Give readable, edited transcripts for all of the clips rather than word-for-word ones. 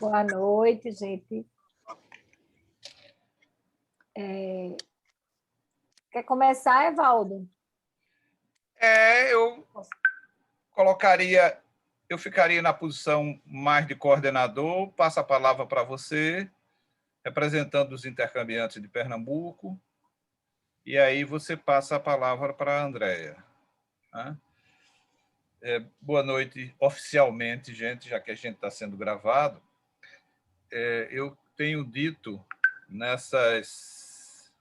Boa noite, gente. Quer começar, Evaldo? Eu ficaria na posição mais de coordenador, passo a palavra para você, representando os intercambiantes de Pernambuco, e aí você passa a palavra para a Andréia. Boa noite, oficialmente, gente, já que a gente está sendo gravado. Eu tenho dito nessas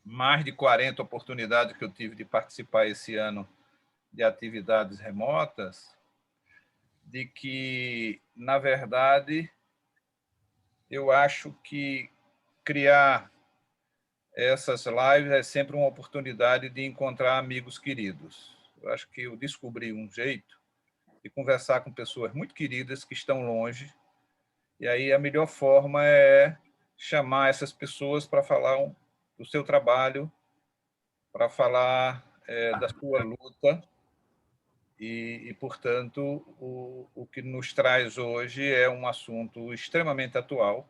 mais de 40 oportunidades que eu tive de participar esse ano de atividades remotas, de que, na verdade, eu acho que criar essas lives é sempre uma oportunidade de encontrar amigos queridos. Eu acho que eu descobri um jeito de conversar com pessoas muito queridas que estão longe, e aí a melhor forma é chamar essas pessoas para falar do seu trabalho, para falar da sua luta, e portanto, o que nos traz hoje é um assunto extremamente atual,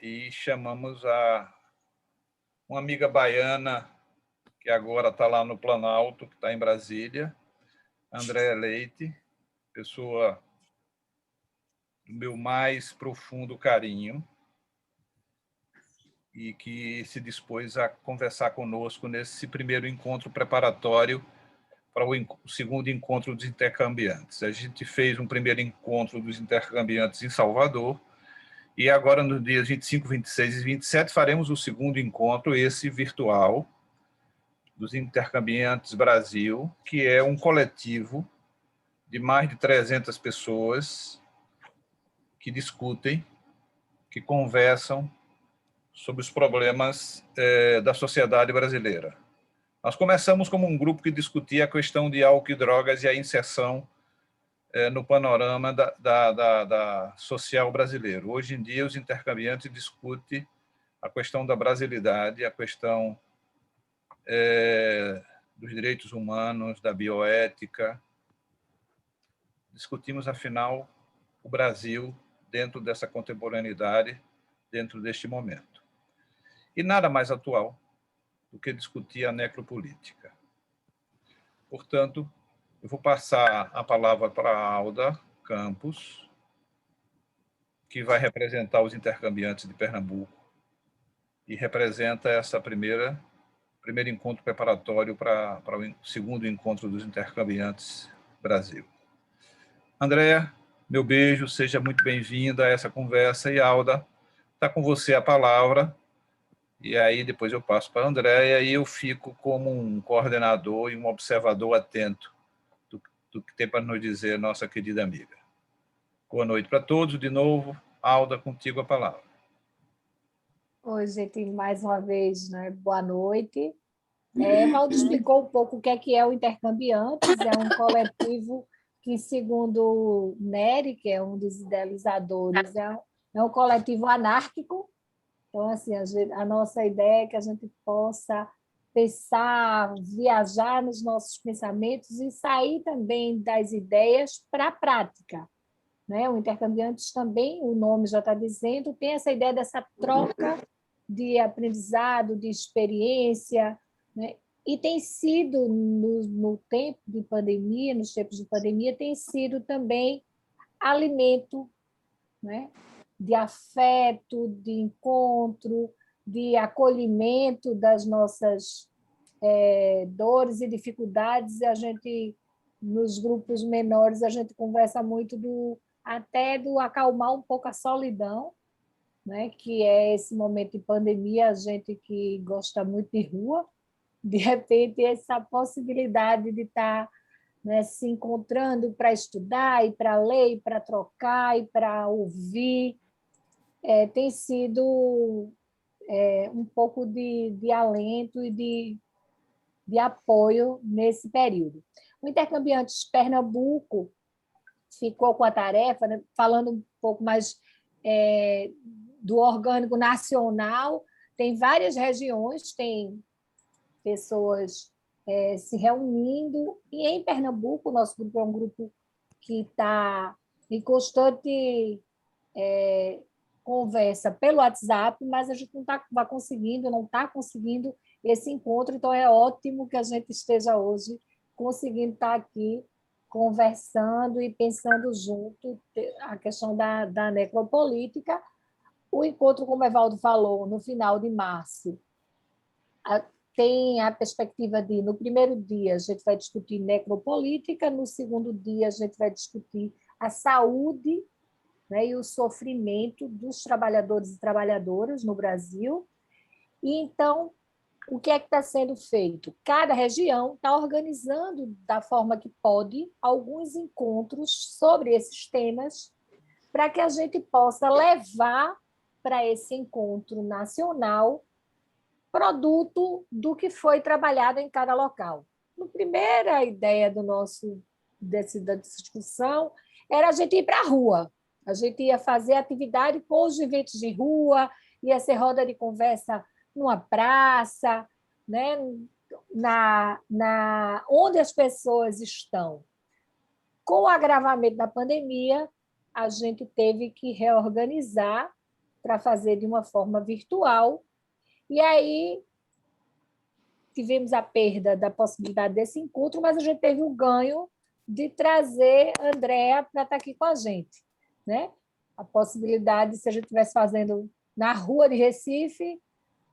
e chamamos uma amiga baiana, que agora está lá no Planalto, que está em Brasília, Andréa Leite, pessoa do meu mais profundo carinho, e que se dispôs a conversar conosco nesse primeiro encontro preparatório para o segundo encontro dos intercambiantes. A gente fez um primeiro encontro dos intercambiantes em Salvador, e agora, nos dias 25, 26 e 27, faremos o segundo encontro, esse virtual, dos Intercambiantes Brasil, que é um coletivo de mais de 300 pessoas que discutem, que conversam sobre os problemas da sociedade brasileira. Nós começamos como um grupo que discutia a questão de álcool e drogas e a inserção no panorama da social brasileiro. Hoje em dia, os intercambiantes discutem a questão da brasilidade, a questão dos direitos humanos, da bioética. Discutimos, afinal, o Brasil dentro dessa contemporaneidade, dentro deste momento. E nada mais atual do que discutir a necropolítica. Portanto, eu vou passar a palavra para a Alda Campos, que vai representar os intercambiantes de Pernambuco e representa essa primeiro encontro preparatório para o segundo encontro dos intercambiantes Brasil. Andréa, meu beijo, seja muito bem-vinda a essa conversa, e Alda, está com você a palavra, e aí depois eu passo para a Andréa, e eu fico como um coordenador e um observador atento do que tem para nos dizer nossa querida amiga. Boa noite para todos, de novo. Alda, contigo a palavra. Oi, gente, mais uma vez, né? Boa noite. Valdo explicou um pouco o que é o Intercambiantes, é um coletivo que, segundo o Nery, que é um dos idealizadores, é um coletivo anárquico. Então, assim, a nossa ideia é que a gente possa pensar, viajar nos nossos pensamentos e sair também das ideias para a prática, né? O Intercambiantes também, o nome já está dizendo, tem essa ideia dessa troca de aprendizado, de experiência, né? E tem sido, no tempo de pandemia, nos tempos de pandemia, tem sido também alimento, né? De afeto, de encontro, de acolhimento das nossas dores e dificuldades. A gente, nos grupos menores, a gente conversa muito até do acalmar um pouco a solidão, né? Que é esse momento de pandemia, a gente que gosta muito de rua, de repente, essa possibilidade de estar, né, se encontrando para estudar, e para ler, e para trocar, e para ouvir, tem sido um pouco de alento e de apoio nesse período. O Intercambiantes Pernambuco ficou com a tarefa, né, falando um pouco mais do orgânico nacional, tem várias regiões, tem pessoas se reunindo, e em Pernambuco, o nosso grupo é um grupo que está em constante conversa pelo WhatsApp, mas a gente não está conseguindo esse encontro, então é ótimo que a gente esteja hoje conseguindo estar aqui conversando e pensando junto a questão da necropolítica. O encontro, como o Evaldo falou, no final de março, tem a perspectiva de, no primeiro dia, a gente vai discutir necropolítica, no segundo dia, a gente vai discutir a saúde, né, e o sofrimento dos trabalhadores e trabalhadoras no Brasil. E, então, o que é que está sendo feito? Cada região está organizando, da forma que pode, alguns encontros sobre esses temas, para que a gente possa levar para esse encontro nacional produto do que foi trabalhado em cada local. A primeira ideia da discussão era a gente ir para a rua. A gente ia fazer atividade com os eventos de rua, ia ser roda de conversa numa praça, né? Onde as pessoas estão. Com o agravamento da pandemia, a gente teve que reorganizar para fazer de uma forma virtual, e aí tivemos a perda da possibilidade desse encontro, mas a gente teve o ganho de trazer a Andrea para estar aqui com a gente, né? A possibilidade, se a gente estivesse fazendo na rua de Recife,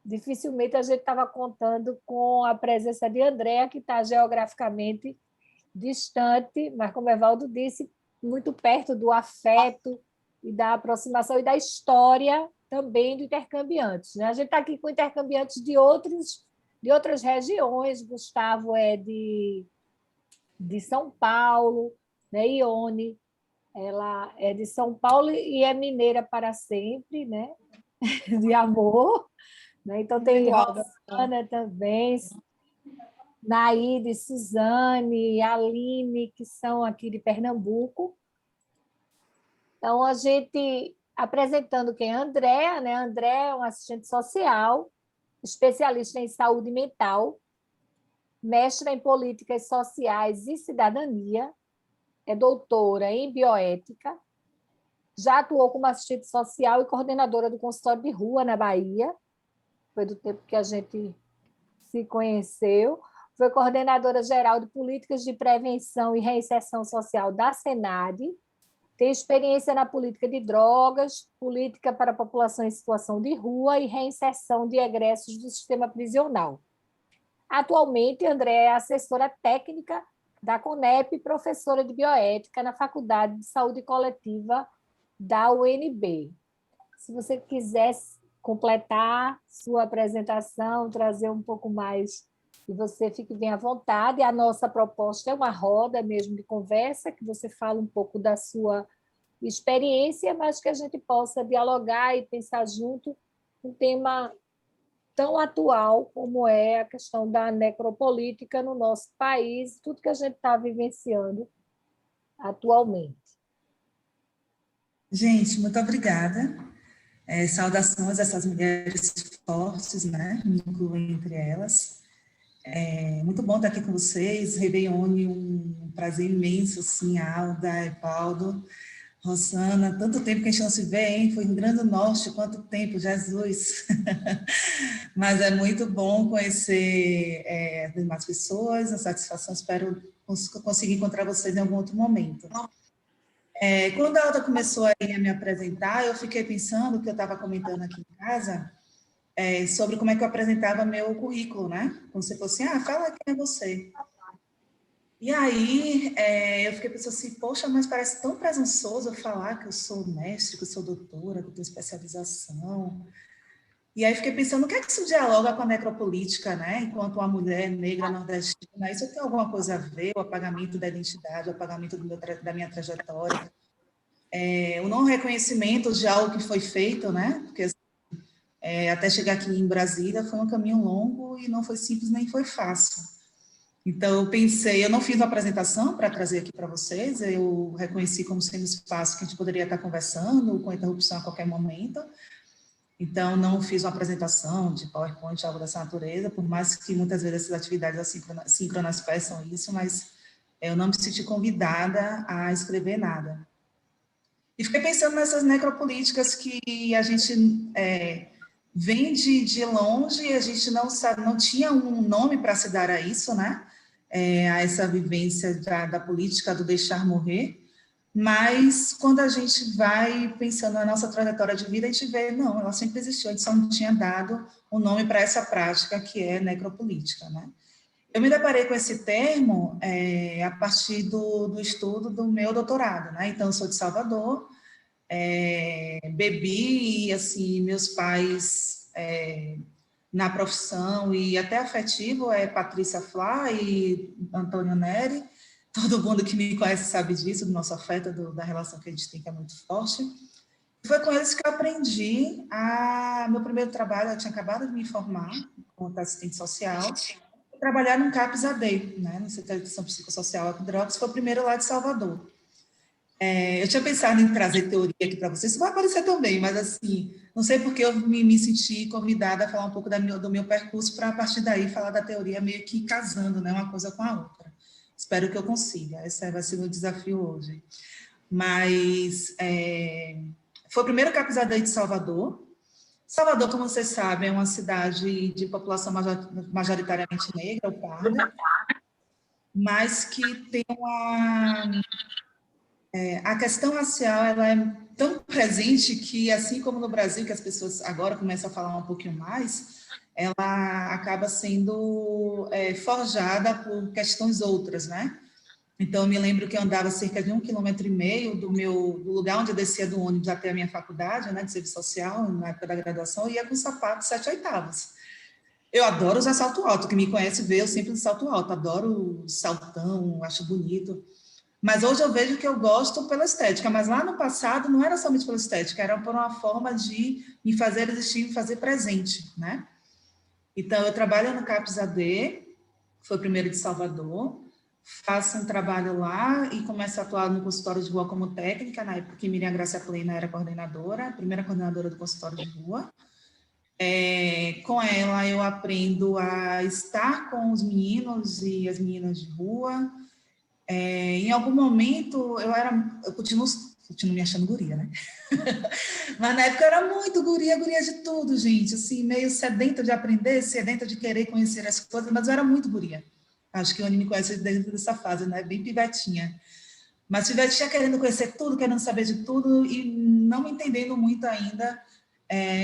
dificilmente a gente estava contando com a presença de Andrea, que está geograficamente distante, mas, como o Evaldo disse, muito perto do afeto e da aproximação e da história também do intercambiantes, né? A gente está aqui com intercambiantes de outras regiões. Gustavo é de São Paulo, né? Ione, ela é de São Paulo e é mineira para sempre, né? De amor, né? Então tem Rosana também, Naide, Suzane, Aline, que são aqui de Pernambuco. Então, a gente apresentando quem é a Andrea, né? A Andrea é uma assistente social, especialista em saúde mental, mestra em políticas sociais e cidadania, é doutora em bioética, já atuou como assistente social e coordenadora do consultório de rua na Bahia, foi do tempo que a gente se conheceu, foi coordenadora geral de políticas de prevenção e reinserção social da SENAD, tem experiência na política de drogas, política para a população em situação de rua e reinserção de egressos do sistema prisional. Atualmente, André é assessora técnica da CONEP e professora de bioética na Faculdade de Saúde Coletiva da UNB. Se você quiser completar sua apresentação, trazer um pouco mais, e você fique bem à vontade. A nossa proposta é uma roda mesmo de conversa, que você fala um pouco da sua experiência, mas que a gente possa dialogar e pensar junto um tema tão atual como é a questão da necropolítica no nosso país, tudo que a gente está vivenciando atualmente. Gente, muito obrigada. Saudações a essas mulheres fortes, né? Me incluo entre elas. Muito bom estar aqui com vocês. Rebeione, um prazer imenso, assim, Alda, Epaldo, Rosana, tanto tempo que a gente não se vê, hein? Foi em Rio Grande do Norte, quanto tempo, Jesus! Mas é muito bom conhecer as demais pessoas, a satisfação, espero conseguir encontrar vocês em algum outro momento. Quando a Alda começou a me apresentar, eu fiquei pensando, que eu estava comentando aqui em casa, sobre como é que eu apresentava meu currículo, né? Como se fosse, fala quem é você. E aí, eu fiquei pensando assim, poxa, mas parece tão presunçoso eu falar que eu sou mestre, que eu sou doutora, que eu tenho especialização. E aí fiquei pensando, o que é que isso dialoga com a necropolítica, né? Enquanto uma mulher negra nordestina, isso tem alguma coisa a ver, o apagamento da identidade, o apagamento da minha trajetória, o não reconhecimento de algo que foi feito, né? Porque até chegar aqui em Brasília foi um caminho longo e não foi simples nem foi fácil. Então, eu pensei, eu não fiz uma apresentação para trazer aqui para vocês, eu reconheci como sendo um espaço que a gente poderia estar conversando, com interrupção a qualquer momento. Então, não fiz uma apresentação de PowerPoint, algo dessa natureza, por mais que muitas vezes essas atividades síncronas peçam isso, mas eu não me senti convidada a escrever nada. E fiquei pensando nessas necropolíticas que a gente vem de longe, a gente não sabe, não tinha um nome para se dar a isso, né? A essa vivência da política, do deixar morrer. Mas, quando a gente vai pensando na nossa trajetória de vida, a gente vê, não, ela sempre existiu, a gente só não tinha dado um nome para essa prática que é necropolítica, né? Eu me deparei com esse termo a partir do estudo do meu doutorado, né? Então, eu sou de Salvador, bebi, e, assim, meus pais, na profissão e até afetivo, é Patrícia Flá e Antônio Neri. Todo mundo que me conhece sabe disso, do nosso afeto, da relação que a gente tem, que é muito forte. Foi com eles que eu aprendi meu primeiro trabalho. Eu tinha acabado de me formar como assistente social, trabalhar no CAPS-AD, né, no Centro de Educação Psicossocial e Drogas, foi o primeiro lá de Salvador. Eu tinha pensado em trazer teoria aqui para vocês, isso vai aparecer também, mas assim, não sei porque eu me senti convidada a falar um pouco do meu percurso, para a partir daí falar da teoria meio que casando, né, uma coisa com a outra. Espero que eu consiga, esse vai ser o meu desafio hoje. Mas foi o primeiro CAPS-AD de Salvador. Salvador, como vocês sabem, é uma cidade de população majoritariamente negra, ou parda, mas que tem a questão racial, ela é tão presente que, assim como no Brasil, que as pessoas agora começam a falar um pouquinho mais, ela acaba sendo forjada por questões outras, né? Então, eu me lembro que eu andava cerca de 1,5 km do lugar onde eu descia do ônibus até a minha faculdade, né, de serviço social, na época da graduação, eu ia com sapato 7/8. Eu adoro usar salto alto, quem me conhece vê eu sempre de salto alto, adoro saltão, acho bonito. Mas hoje eu vejo que eu gosto pela estética, mas lá no passado não era somente pela estética, era por uma forma de me fazer existir, me fazer presente, né? Então, eu trabalho no CAPS-AD, foi o primeiro de Salvador, faço um trabalho lá e começo a atuar no consultório de rua como técnica, na época que Miriam Gracia Plena era coordenadora, a primeira coordenadora do consultório de rua. Com ela, eu aprendo a estar com os meninos e as meninas de rua. Em algum momento, eu continuo me achando guria, né? Mas na época eu era muito guria de tudo, gente, assim, meio sedenta de aprender, sedenta de querer conhecer as coisas, mas eu era muito guria. Acho que o Oni me conhece desde essa fase, né? Bem pivetinha. Mas pivetinha querendo conhecer tudo, querendo saber de tudo e não me entendendo muito ainda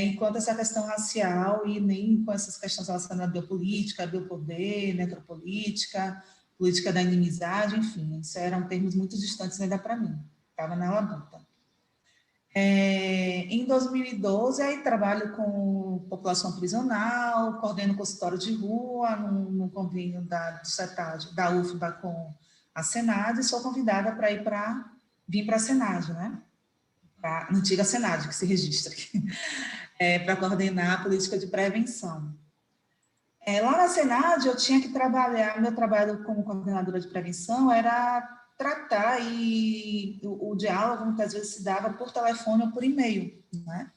enquanto essa questão racial e nem com essas questões relacionadas à biopolítica, biopoder, necropolítica, política da inimizade, enfim, isso eram termos muito distantes ainda para mim. Estava na labuta. Em 2012, aí trabalho com população prisional, coordeno consultório de rua, no convênio do CETAD, da UFBA com a Senad, e sou convidada para vir para a Senad, né? A antiga Senad, que se registra aqui, para coordenar a política de prevenção. Lá na Senad, eu tinha que trabalhar, meu trabalho como coordenadora de prevenção era tratar, e o diálogo muitas vezes se dava por telefone ou por e-mail, né?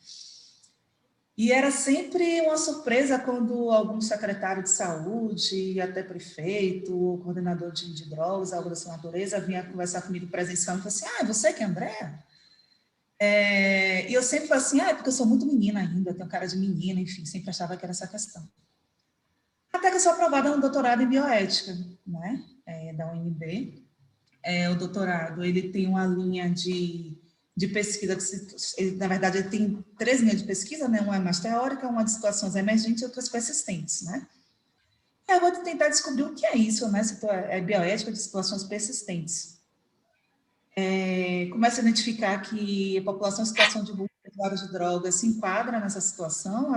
E era sempre uma surpresa quando algum secretário de saúde, até prefeito, ou coordenador de drogas, algo dessa natureza, vinha conversar comigo presencial e falava assim, é você que é Andréa? E eu sempre falava assim, é porque eu sou muito menina ainda, eu tenho cara de menina, enfim, sempre achava que era essa questão. Até que eu sou aprovada no doutorado em bioética, né, da UNB. O doutorado, ele tem uma linha de pesquisa, na verdade, ele tem 3 linhas de pesquisa, né? Uma é mais teórica, uma de situações emergentes e outras persistentes, né? Eu vou tentar descobrir o que é isso, né? É bioética de situações persistentes. Começo a identificar que a população em situação de usuário de drogas se enquadra nessa situação,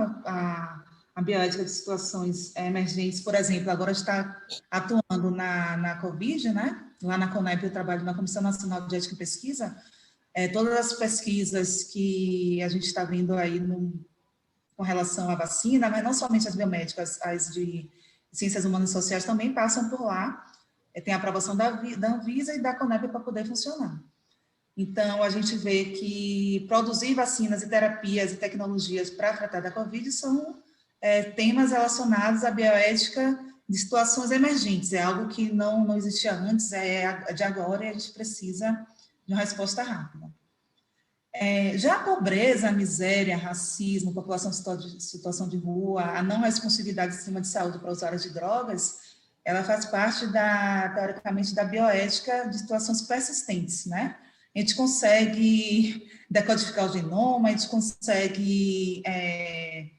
a bioética de situações emergentes, por exemplo, agora está atuando na Covid, né? Lá na CONEP eu trabalho na Comissão Nacional de Ética e Pesquisa, todas as pesquisas que a gente está vendo aí com relação à vacina, mas não somente as biomédicas, as de ciências humanas e sociais também passam por lá, tem a aprovação da Anvisa e da CONEP para poder funcionar. Então, a gente vê que produzir vacinas e terapias e tecnologias para tratar da Covid são temas relacionados à bioética de situações emergentes, é algo que não existia antes, é de agora, e a gente precisa de uma resposta rápida. Já a pobreza, a miséria, racismo, população em situação de rua, a não responsividade do sistema de saúde para usuários de drogas, ela faz parte, teoricamente, da bioética de situações persistentes, né? A gente consegue decodificar o genoma, a gente consegue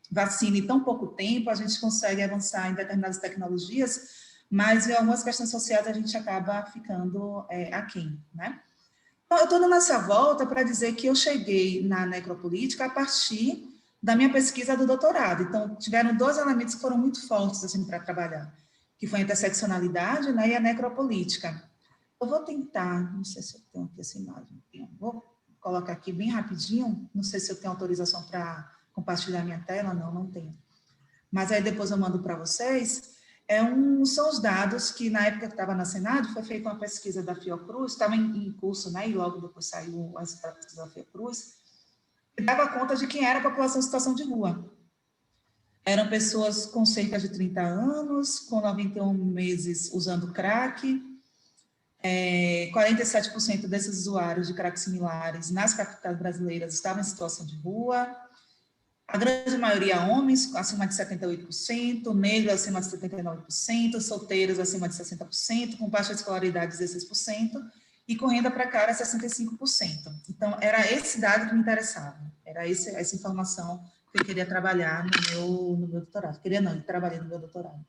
vacina em tão pouco tempo, a gente consegue avançar em determinadas tecnologias, mas em algumas questões sociais a gente acaba ficando aquém, né? Então, eu estou dando essa volta para dizer que eu cheguei na necropolítica a partir da minha pesquisa do doutorado. Então, tiveram 2 elementos que foram muito fortes assim, para trabalhar, que foi a interseccionalidade, né, e a necropolítica. Eu vou tentar, não sei se eu tenho aqui essa imagem, vou colocar aqui bem rapidinho, não sei se eu tenho autorização para compartilhar minha tela, não tenho. Mas aí depois eu mando para vocês. São os dados que, na época que estava na Senado, foi feita uma pesquisa da Fiocruz, estava em curso, né, e logo depois saiu a pesquisa da Fiocruz, que dava conta de quem era a população em situação de rua. Eram pessoas com cerca de 30 anos, com 91 meses usando crack, 47% desses usuários de crack similares nas capitais brasileiras estavam em situação de rua, a grande maioria homens, acima de 78%, negros acima de 79%, solteiros acima de 60%, com baixa escolaridade 16%, e com renda precária 65%. Então, era esse dado que me interessava, era essa informação que eu queria trabalhar no meu doutorado. Eu trabalhei no meu doutorado.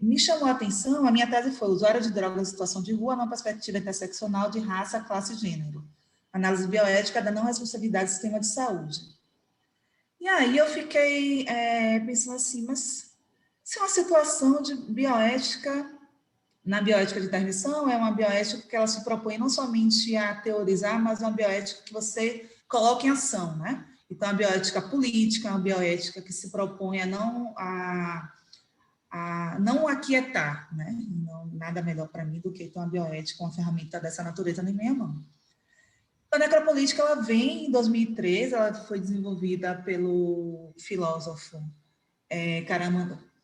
Me chamou a atenção, a minha tese foi usuário de drogas em situação de rua numa perspectiva interseccional de raça, classe e gênero. Análise bioética da não responsabilidade do sistema de saúde. E aí eu fiquei pensando assim, mas se é uma situação de bioética, na bioética de intervenção, é uma bioética que ela se propõe não somente a teorizar, mas uma bioética que você coloca em ação, né? Então, a bioética política, uma bioética que se propõe a não aquietar, né? Não, nada melhor para mim do que ter uma bioética, uma ferramenta dessa natureza na minha mão. A necropolítica, ela vem em 2003, ela foi desenvolvida pelo filósofo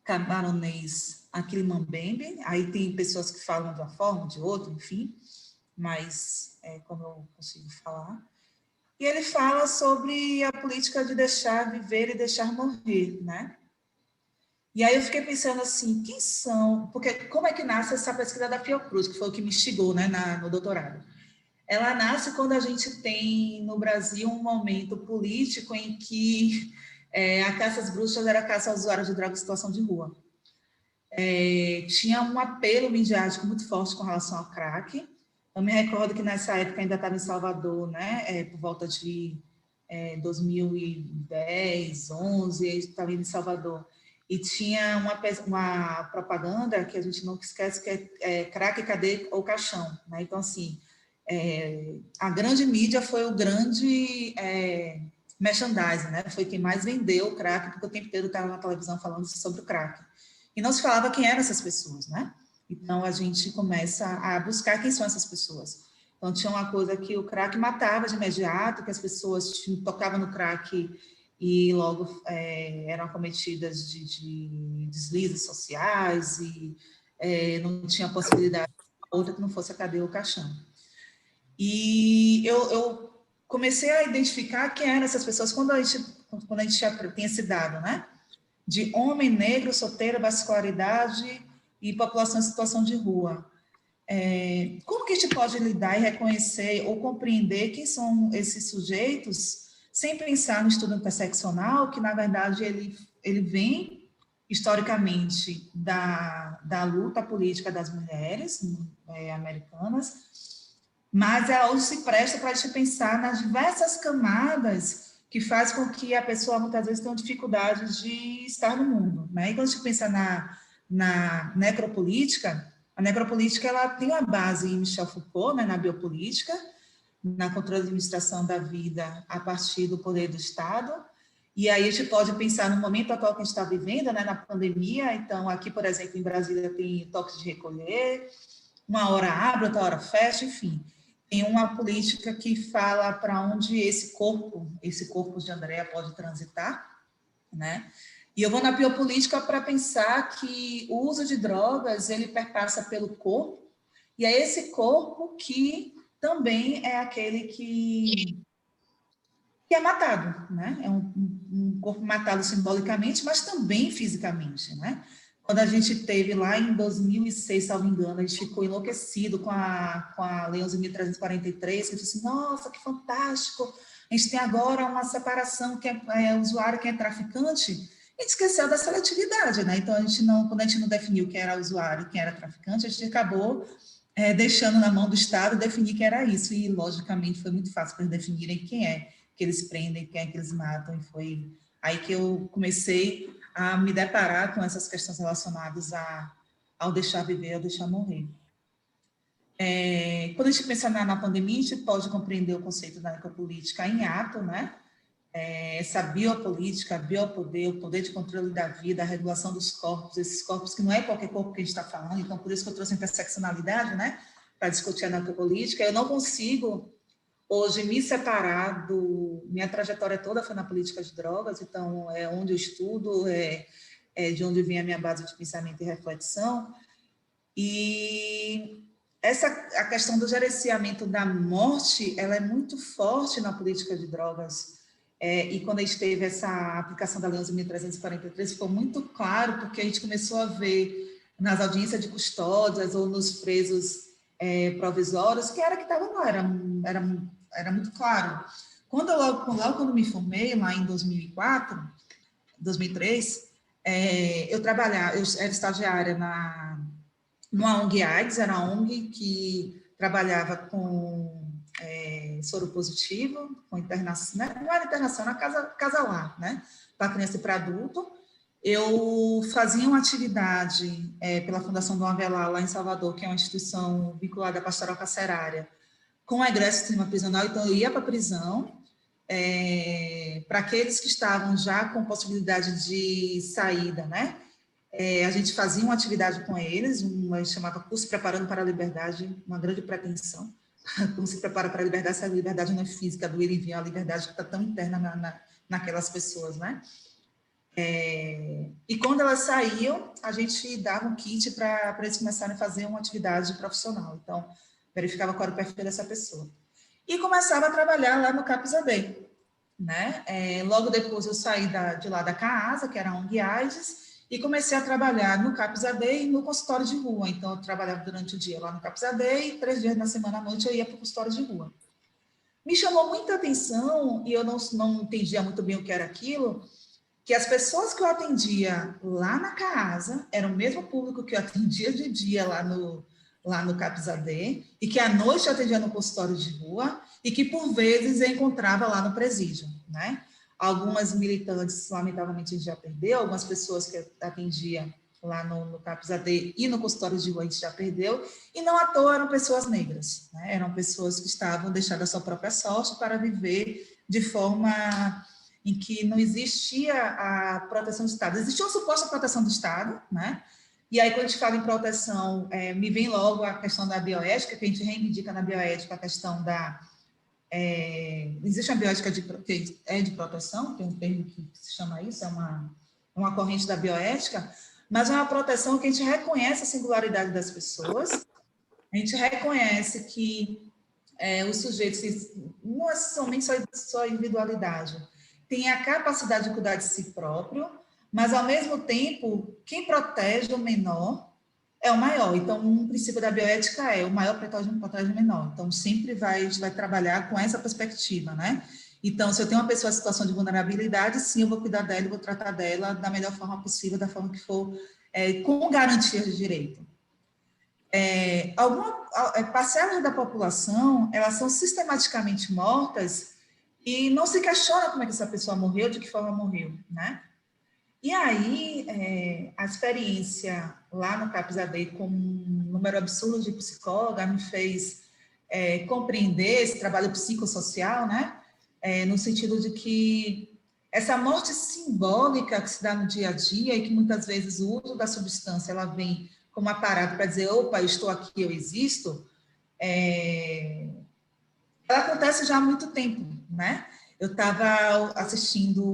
camaronês Achille Mbembe. Aí tem pessoas que falam de uma forma, de outra, enfim, mas como eu consigo falar. E ele fala sobre a política de deixar viver e deixar morrer, né? E aí eu fiquei pensando assim, quem são... Porque como é que nasce essa pesquisa da Fiocruz, que foi o que me instigou, né, no doutorado? Ela nasce quando a gente tem no Brasil um momento político em que a caça às bruxas era a caça aos usuários de drogas em situação de rua. Tinha um apelo midiático muito forte com relação ao crack. Eu me recordo que nessa época ainda estava em Salvador, né, por volta de 2010, 11, estava em Salvador. E tinha uma propaganda que a gente nunca esquece, que é crack, cadê ou caixão, né? Então, assim, a grande mídia foi o grande merchandising, né? Foi quem mais vendeu o crack, porque o tempo inteiro estava na televisão falando sobre o crack. E não se falava quem eram essas pessoas, né? Então, a gente começa a buscar quem são essas pessoas. Então, tinha uma coisa que o crack matava de imediato, que as pessoas tocavam no crack e logo eram acometidas de deslizes sociais e não tinha possibilidade de outra que não fosse a cadeia ou o caixão. E eu comecei a identificar quem eram essas pessoas quando a gente já tem esse dado, né? De homem, negro, solteiro, baixa escolaridade e população em situação de rua. Como que a gente pode lidar e reconhecer ou compreender quem são esses sujeitos sem pensar no estudo interseccional, que, na verdade, ele vem, historicamente, da luta política das mulheres americanas, mas ela hoje se presta para a gente pensar nas diversas camadas que faz com que a pessoa, muitas vezes, tenha dificuldade de estar no mundo, né? E quando a gente pensa na necropolítica, a necropolítica ela tem uma base em Michel Foucault, né, na biopolítica, na controle de administração da vida a partir do poder do Estado. E aí a gente pode pensar no momento atual que a gente está vivendo, né, na pandemia. Então, aqui, por exemplo, em Brasília tem toque de recolher, uma hora abre, outra hora fecha, enfim. Tem uma política que fala para onde esse corpo de Andréa pode transitar, né? E eu vou na biopolítica para pensar que o uso de drogas, ele perpassa pelo corpo, e é esse corpo que também é aquele que é matado, né? É um corpo matado simbolicamente, mas também fisicamente, né? Quando a gente teve lá em 2006, salvo engano, a gente ficou enlouquecido com a Lei 11.343, que eu disse, nossa, que fantástico, a gente tem agora uma separação, que é usuário, quem é traficante, a gente esqueceu da seletividade, né? Então, quando a gente não definiu quem era usuário e quem era traficante, a gente acabou deixando na mão do Estado definir quem era isso, e, logicamente, foi muito fácil para eles definirem quem é que eles prendem, quem é que eles matam, e foi aí que eu comecei a me deparar com essas questões relacionadas ao deixar viver, ao deixar morrer. Quando a gente pensa na pandemia, a gente pode compreender o conceito da necropolítica em ato, né? Essa biopolítica, biopoder, o poder de controle da vida, a regulação dos corpos, esses corpos que não é qualquer corpo que a gente está falando, então por isso que eu trouxe a interseccionalidade, né? Para discutir a necropolítica. Eu não consigo hoje me separar minha trajetória toda foi na política de drogas, então é onde eu estudo, é de onde vem a minha base de pensamento e reflexão, e a questão do gerenciamento da morte, ela é muito forte na política de drogas, e quando a gente teve essa aplicação da Lei 11.343, ficou muito claro, porque a gente começou a ver nas audiências de custódias ou nos presos provisórios, que era que estava lá, era muito claro. Logo quando me formei, lá em 2003, eu era estagiária numa ONG AIDS, era uma ONG que trabalhava com soro positivo, com internação, né? Não era internação, era casa lá, né? Para criança e para adulto. Eu fazia uma atividade pela Fundação Dom Avelar, lá em Salvador, que é uma instituição vinculada à pastoral carcerária, com o egresso do sistema prisional, então eu ia para a prisão, para aqueles que estavam já com possibilidade de saída, né? A gente fazia uma atividade com eles, a gente chamava Curso Preparando para a Liberdade, uma grande pretensão. Como se prepara para a liberdade, se a liberdade não é física, do ir e vir, a liberdade que está tão interna naquelas pessoas, né? E quando elas saíam, a gente dava um kit para eles começarem a fazer uma atividade profissional. Então, verificava qual era o perfil dessa pessoa. E começava a trabalhar lá no CAPS-AD, né? Logo depois eu saí de lá da CAASA, que era a ONG AIDS, e comecei a trabalhar no CAPS-AD e no consultório de rua. Então, eu trabalhava durante o dia lá no CAPS-AD e 3 dias na semana à noite eu ia para o consultório de rua. Me chamou muita atenção, e eu não entendia muito bem o que era aquilo, que as pessoas que eu atendia lá na CAASA eram o mesmo público que eu atendia de dia lá no CAPS-AD, e que à noite eu atendia no consultório de rua, e que, por vezes, eu encontrava lá no presídio, né? Algumas militantes, lamentavelmente, a gente já perdeu, algumas pessoas que eu atendia lá no CAPS-AD e no consultório de rua a gente já perdeu, e não à toa eram pessoas negras, né? Eram pessoas que estavam deixadas à sua própria sorte para viver de forma em que não existia a proteção do Estado. Existia uma suposta proteção do Estado, né? E aí, quando a gente fala em proteção, me vem logo a questão da bioética, que a gente reivindica na bioética a questão da... existe uma bioética que é de proteção, tem um termo que se chama isso, é uma corrente da bioética, mas é uma proteção que a gente reconhece a singularidade das pessoas, a gente reconhece que os sujeitos, não é somente só a individualidade, tem a capacidade de cuidar de si próprio, mas, ao mesmo tempo, quem protege o menor é o maior. Então, um princípio da bioética o maior protege o menor. Então, sempre a gente vai trabalhar com essa perspectiva, né? Então, se eu tenho uma pessoa em situação de vulnerabilidade, sim, eu vou cuidar dela, eu vou tratar dela da melhor forma possível, da forma que for, com garantias de direito. Parcelas da população, elas são sistematicamente mortas e não se questiona como é que essa pessoa morreu, de que forma morreu, né? E aí, a experiência lá no CAPS-AD com um número absurdo de psicóloga me fez compreender esse trabalho psicossocial, né? No sentido de que essa morte simbólica que se dá no dia a dia e que muitas vezes o uso da substância ela vem como aparato para dizer, opa, eu estou aqui, eu existo, ela acontece já há muito tempo, né? Eu estava assistindo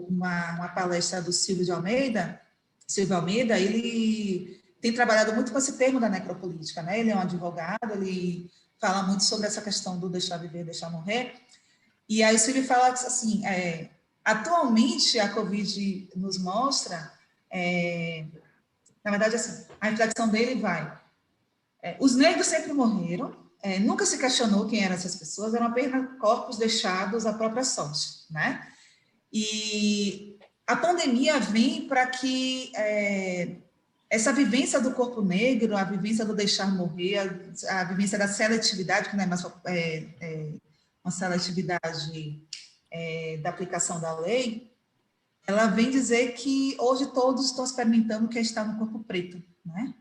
uma palestra do Silvio Almeida, ele tem trabalhado muito com esse termo da necropolítica, né? Ele é um advogado, ele fala muito sobre essa questão do deixar viver, deixar morrer. E aí o Silvio fala assim, atualmente a Covid nos mostra, na verdade, assim, a reflexão dele vai, os negros sempre morreram, nunca se questionou quem eram essas pessoas, eram apenas corpos deixados à própria sorte, né? E a pandemia vem para que essa vivência do corpo negro, a vivência do deixar morrer, a vivência da seletividade, que não é mais uma seletividade da aplicação da lei, ela vem dizer que hoje todos estão experimentando o que é estar no corpo preto, né?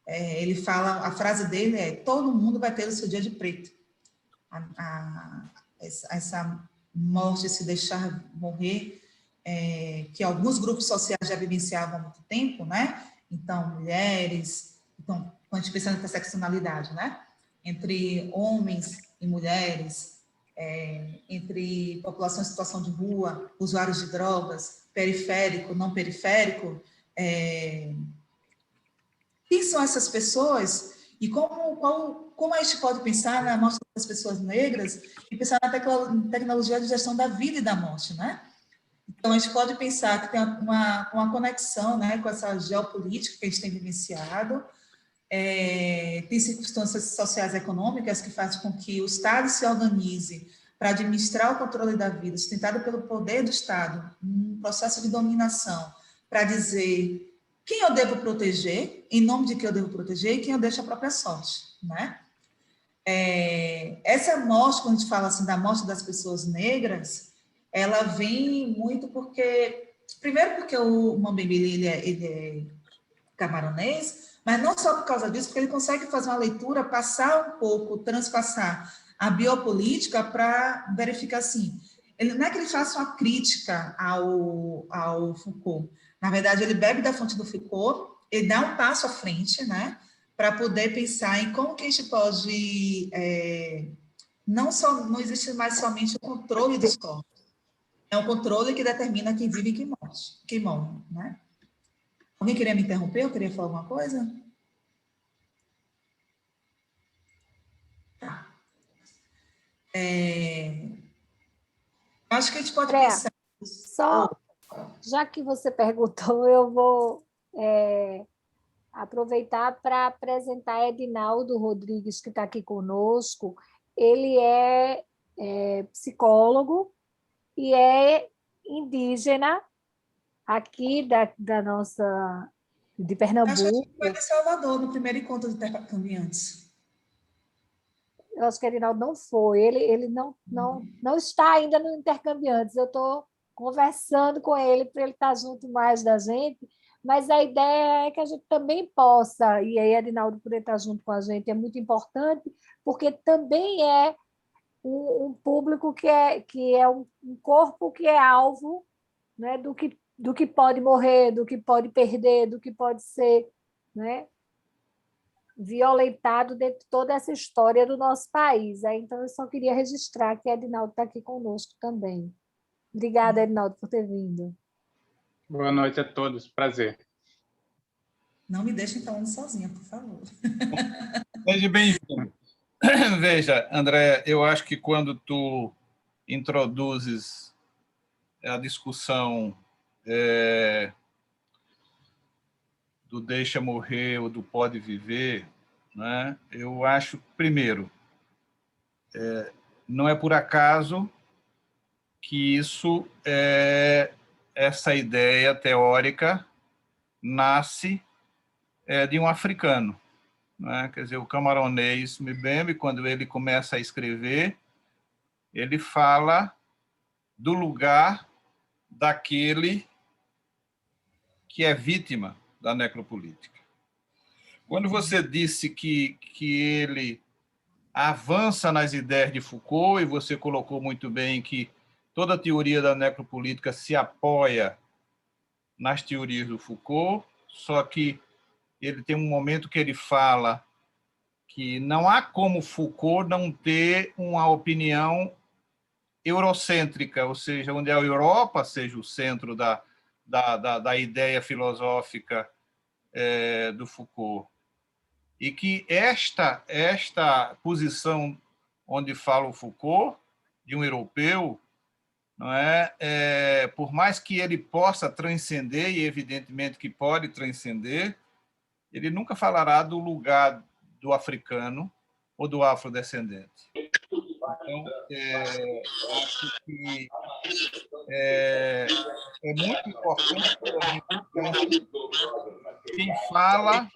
Ele fala, a frase dele é: todo mundo vai ter o seu dia de preto. Essa morte, esse deixar morrer, que alguns grupos sociais já vivenciavam há muito tempo, né? Então, mulheres, então, quando a gente pensa na interseccionalidade, né? Entre homens e mulheres, entre população em situação de rua, usuários de drogas, periférico, não periférico, quem são essas pessoas e como a gente pode pensar na morte das pessoas negras e pensar na tecnologia de gestão da vida e da morte, né? Então, a gente pode pensar que tem uma conexão, né, com essa geopolítica que a gente tem vivenciado, tem circunstâncias sociais e econômicas que fazem com que o Estado se organize para administrar o controle da vida, sustentado pelo poder do Estado, um processo de dominação, para dizer quem eu devo proteger, em nome de quem eu devo proteger, e quem eu deixo à própria sorte, né? Essa morte, quando a gente fala assim da morte das pessoas negras, ela vem muito porque, primeiro porque o Mambembe, ele é camaronês, mas não só por causa disso, porque ele consegue fazer uma leitura, passar um pouco, transpassar a biopolítica para verificar assim, não é que ele faça uma crítica ao Foucault, na verdade ele bebe da fonte do Foucault, ele dá um passo à frente, né, para poder pensar em como que a gente pode, não existe mais somente o controle dos corpos, é um controle que determina quem vive e quem morre, né? Alguém queria me interromper? Eu queria falar alguma coisa? Tá. Acho que a gente pode Andréa, pensar... só, já que você perguntou, eu vou aproveitar para apresentar Edinaldo Rodrigues, que está aqui conosco. Ele é psicólogo e é indígena aqui da nossa, de Acho que a Pernambuco. gente vai em Salvador, no primeiro encontro de intercambiantes. Eu acho que Edinaldo não foi, ele não está ainda no Intercambiantes. Eu estou conversando com ele para ele estar junto mais da gente, mas a ideia é que a gente também possa, e aí Edinaldo poder estar junto com a gente é muito importante, porque também é um público que é um corpo que é alvo, né, do que pode morrer, do que pode perder, do que pode ser, né, violentado dentro de toda essa história do nosso país. Então, eu só queria registrar que Edinaldo está aqui conosco também. Obrigada, Edinaldo, por ter vindo. Boa noite a todos, prazer. Não me deixem falando sozinha, por favor. Seja bem-vindo. Veja, André, eu acho que quando tu introduzes a discussão do deixa morrer ou do pode viver, né, eu acho, primeiro, não é por acaso que essa ideia teórica nasce de um africano, né? Quer dizer, o camaronês Mbembe, quando ele começa a escrever, ele fala do lugar daquele que é vítima da necropolítica. Quando você disse que ele avança nas ideias de Foucault, e você colocou muito bem que toda a teoria da necropolítica se apoia nas teorias do Foucault, só que ele tem um momento que ele fala que não há como Foucault não ter uma opinião eurocêntrica, ou seja, onde a Europa seja o centro da ideia filosófica do Foucault. e que esta posição onde fala o Foucault, de um europeu, não é? Por mais que ele possa transcender, e evidentemente que pode transcender, ele nunca falará do lugar do africano ou do afrodescendente. Então, acho que é muito importante que a gente pense quem fala,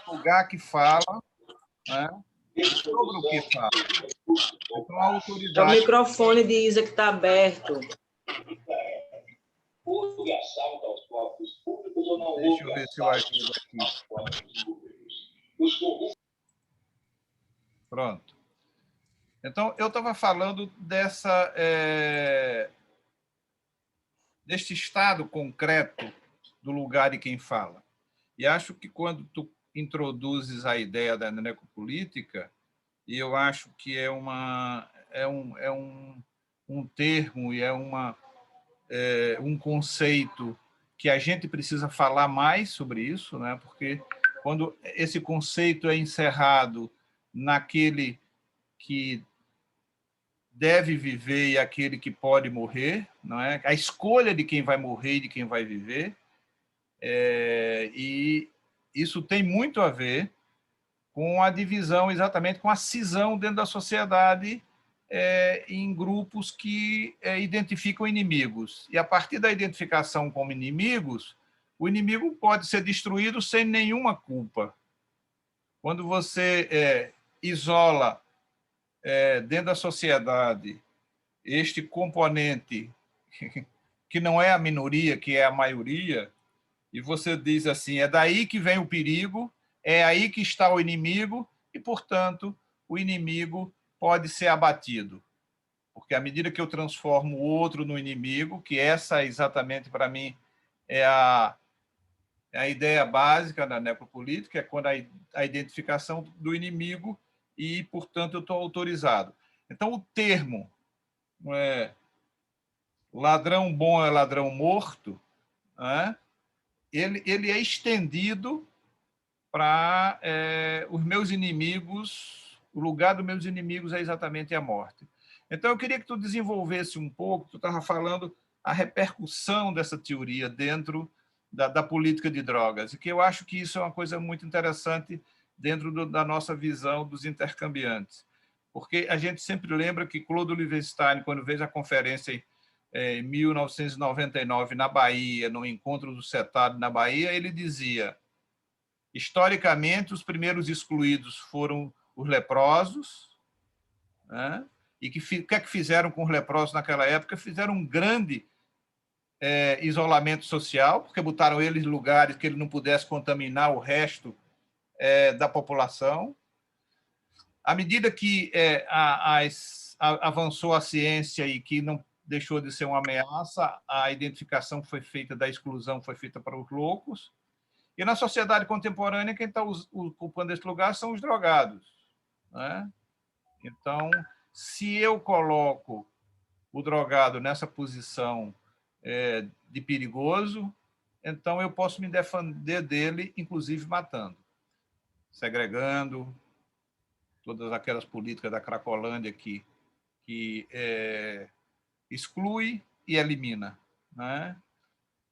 o lugar que fala, né? Sobre o que fala. Então, a É o autoridade... microfone de Isa que está aberto. Deixa eu ver se eu ajudo aqui. Pronto. Então, eu estava falando deste estado concreto do lugar de quem fala. E acho que quando tu introduzes a ideia da necropolítica, e eu acho que é um termo e um conceito que a gente precisa falar mais sobre isso, né? Porque quando esse conceito é encerrado naquele que deve viver e aquele que pode morrer, não é? A escolha de quem vai morrer e de quem vai viver, e isso tem muito a ver com a divisão, exatamente com a cisão dentro da sociedade em grupos que identificam inimigos. E a partir da identificação como inimigos, o inimigo pode ser destruído sem nenhuma culpa. Quando você isola dentro da sociedade este componente que não é a minoria, que é a maioria, e você diz assim, é daí que vem o perigo, é aí que está o inimigo, e, portanto, o inimigo pode ser abatido. Porque à medida que eu transformo o outro no inimigo, que essa exatamente para mim é a ideia básica da necropolítica, é quando a identificação do inimigo e, portanto, eu estou autorizado. Então, o termo ladrão bom é ladrão morto, ele é estendido para os meus inimigos, o lugar dos meus inimigos é exatamente a morte. Então, eu queria que tu desenvolvesse um pouco, tu estava falando a repercussão dessa teoria dentro da política de drogas, e que eu acho que isso é uma coisa muito interessante dentro da nossa visão dos intercambiantes. Porque a gente sempre lembra que Claude Olivenstein, quando fez a conferência em 1999 na Bahia, no encontro do CETAD na Bahia, ele dizia: historicamente, os primeiros excluídos foram os leprosos, né? E o que é que fizeram com os leprosos naquela época? Fizeram um grande isolamento social, porque botaram eles em lugares que ele não pudesse contaminar o resto da população. À medida que avançou a ciência e que não deixou de ser uma ameaça, a identificação foi feita da exclusão, foi feita para os loucos. E na sociedade contemporânea, quem está ocupando esse lugar são os drogados, né? Então, se eu coloco o drogado nessa posição de perigoso, então eu posso me defender dele, inclusive matando, segregando, todas aquelas políticas da Cracolândia que exclui e elimina, né?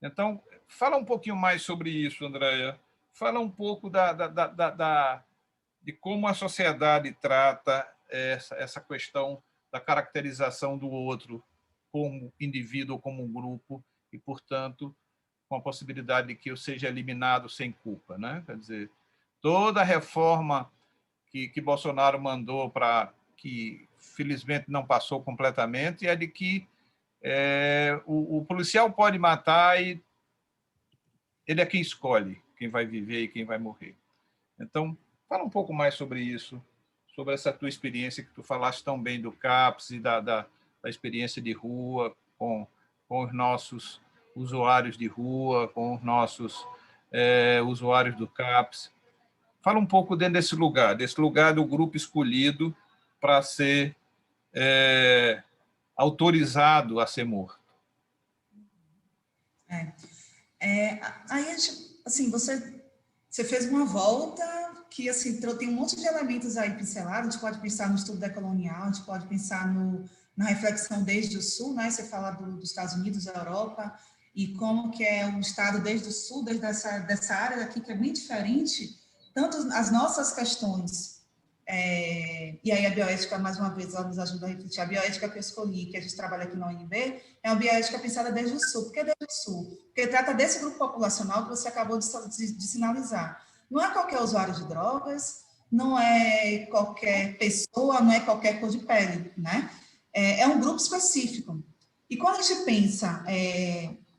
Então, fala um pouquinho mais sobre isso, Andréia. Fala um pouco de como a sociedade trata essa questão da caracterização do outro como indivíduo ou como um grupo e, portanto, com a possibilidade de que eu seja eliminado sem culpa, né? Quer dizer, toda a reforma que Bolsonaro mandou para que, felizmente, não passou completamente, é de que o policial pode matar e ele é quem escolhe quem vai viver e quem vai morrer. Então, fala um pouco mais sobre isso, sobre essa tua experiência que tu falaste tão bem do CAPS e da experiência de rua com os nossos usuários de rua, com os nossos usuários do CAPS. Fala um pouco dentro desse lugar do grupo escolhido para ser autorizado a ser morto. Aí, assim, você você fez uma volta que, assim, tem um monte de elementos aí pincelados. A gente pode pensar no estudo decolonial, a gente pode pensar na reflexão desde o Sul, né? Você fala dos Estados Unidos, da Europa, e como que é o Estado desde o Sul, desde dessa área daqui, que é bem diferente, tanto as nossas questões, e aí a bioética, mais uma vez, ela nos ajuda a refletir. A bioética que eu escolhi, que a gente trabalha aqui na UNB, é uma bioética pensada desde o Sul. Por que desde o Sul? Porque trata desse grupo populacional que você acabou de sinalizar. Não é qualquer usuário de drogas, não é qualquer pessoa, não é qualquer cor de pele, né? É um grupo específico. E quando a gente pensa,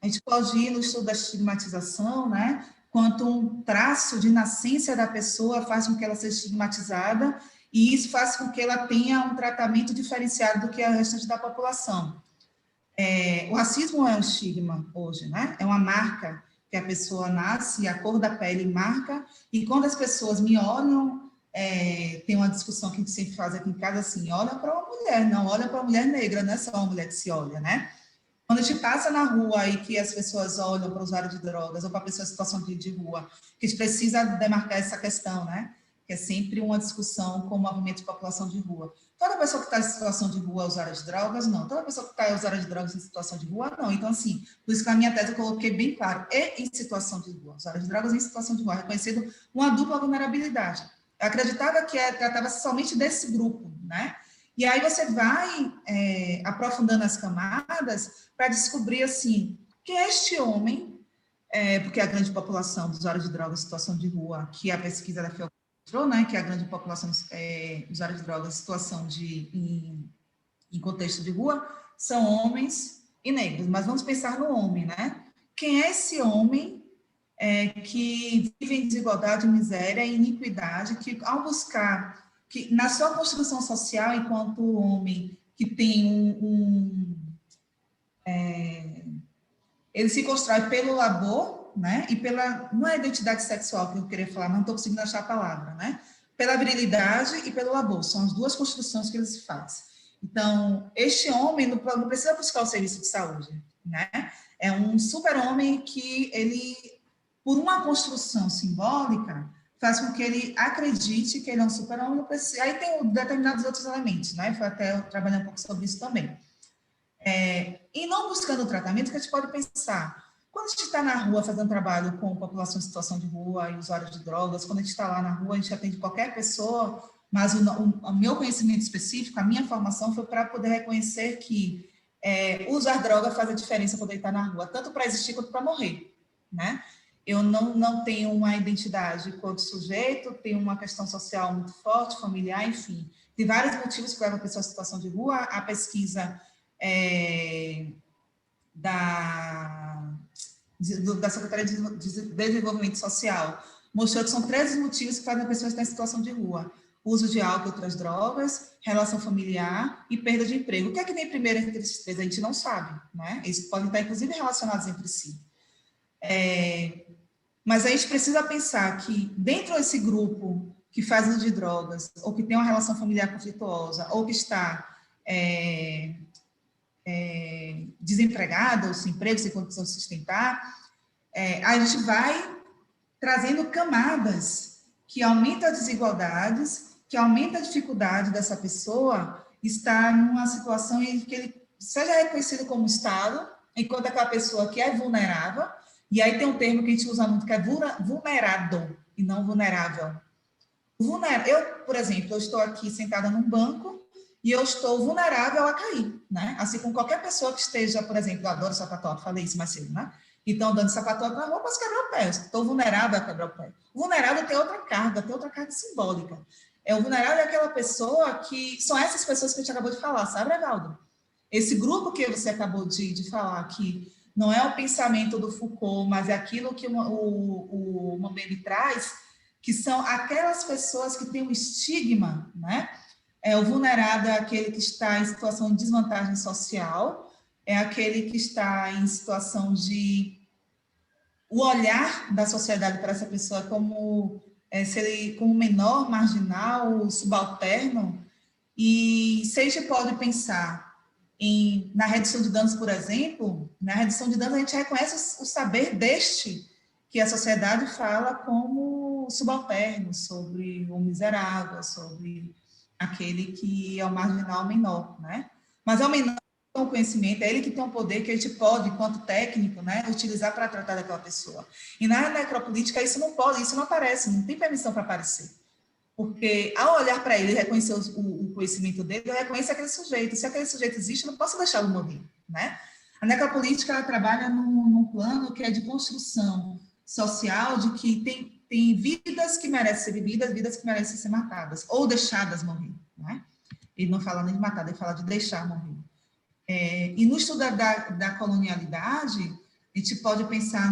a gente pode ir no estudo da estigmatização, né? Quanto um traço de nascença da pessoa faz com que ela seja estigmatizada, e isso faz com que ela tenha um tratamento diferenciado do que a restante da população. O racismo é um estigma hoje, né? É uma marca que a pessoa nasce, a cor da pele marca, e quando as pessoas me olham, tem uma discussão que a gente sempre faz aqui em casa, assim, olha para uma mulher, não olha para uma mulher negra, não é só uma mulher que se olha, né? Quando a gente passa na rua e que as pessoas olham para o usuário de drogas ou para a pessoa em situação de rua, que a gente precisa demarcar essa questão, né? Que é sempre uma discussão com o movimento de população de rua. Toda pessoa que está em situação de rua é usuária de drogas? Não. Toda pessoa que está usuária de drogas em situação de rua? Não. Então, assim, por isso que na minha tese eu coloquei bem claro, em situação de rua. Usuária de drogas em situação de rua, reconhecendo uma dupla vulnerabilidade. Eu acreditava que tratava-se somente desse grupo, né? E aí você vai aprofundando as camadas para descobrir, assim, quem é este homem, porque a grande população dos usuários de drogas em situação de rua, que a pesquisa da FEO mostrou, né, que a grande população dos usuários de drogas em situação em contexto de rua, são homens e negros. Mas vamos pensar no homem, né? Quem é esse homem que vive em desigualdade, miséria e iniquidade, que ao buscar que na sua construção social, enquanto homem que tem ele se constrói pelo labor, né, e não é a identidade sexual que eu queria falar, não estou conseguindo achar a palavra, né, pela virilidade e pelo labor, são as duas construções que ele se faz. Então, este homem não precisa buscar o serviço de saúde, né, é um super-homem que ele, por uma construção simbólica, faz com que ele acredite que ele é um super-homem. Aí tem determinados outros elementos, né? Foi até trabalhar um pouco sobre isso também. E não buscando o tratamento, que a gente pode pensar, quando a gente está na rua fazendo trabalho com população em situação de rua e usuários de drogas, quando a gente está lá na rua, a gente atende qualquer pessoa, mas o meu conhecimento específico, a minha formação foi para poder reconhecer que usar droga faz a diferença quando ele está na rua, tanto para existir quanto para morrer, né? Eu não tenho uma identidade quanto sujeito, tenho uma questão social muito forte, familiar, enfim. Tem vários motivos que levam a pessoa à situação de rua. A pesquisa da Secretaria de Desenvolvimento Social mostrou que são 13 motivos que fazem a pessoa estar em situação de rua. Uso de álcool e outras drogas, relação familiar e perda de emprego. O que é que vem primeiro entre esses três? A gente não sabe, né? Eles podem estar, inclusive, relacionados entre si. Mas a gente precisa pensar que dentro desse grupo que faz uso de drogas, ou que tem uma relação familiar conflituosa, ou que está desempregado, ou sem emprego, sem condição de sustentar, a gente vai trazendo camadas que aumentam as desigualdades, que aumentam a dificuldade dessa pessoa estar numa situação em que ele seja reconhecido como Estado, enquanto aquela pessoa que é vulnerável. E aí tem um termo que a gente usa muito, que é vulnerado, e não vulnerável. Eu, por exemplo, eu estou aqui sentada num banco e eu estou vulnerável a cair, né? Assim como qualquer pessoa que esteja, por exemplo, eu adoro sapatório, falei isso mais cedo, né? Então, dando sapatório na rua, posso quebrar o pé, eu estou vulnerável a quebrar o pé. O vulnerável tem outra carga simbólica. O vulnerável é aquela pessoa que... São essas pessoas que a gente acabou de falar, sabe, Evaldo? Esse grupo que você acabou de falar aqui, não é o pensamento do Foucault, mas é aquilo que o Mbembe traz, que são aquelas pessoas que têm um estigma, né? O vulnerável é aquele que está em situação de desvantagem social, é aquele que está em situação de... O olhar da sociedade para essa pessoa como como menor, marginal, subalterno, e se a gente pode pensar na redução de danos, por exemplo, na redução de danos a gente reconhece o saber que a sociedade fala como o subalterno, sobre o miserável, sobre aquele que é o marginal menor, né? Mas é o menor com o conhecimento, é ele que tem o poder que a gente pode, enquanto técnico, né, utilizar para tratar daquela pessoa. E na necropolítica isso não pode, isso não aparece, não tem permissão para aparecer. Porque ao olhar para ele e reconhecer o conhecimento dele, eu reconheço aquele sujeito. Se aquele sujeito existe, eu não posso deixá-lo morrer, né? A necropolítica ela trabalha num plano que é de construção social, de que tem vidas que merecem ser vividas, vidas que merecem ser matadas, ou deixadas morrer, né? Ele não fala nem de matar, ele fala de deixar morrer. E no estudo da colonialidade, a gente pode pensar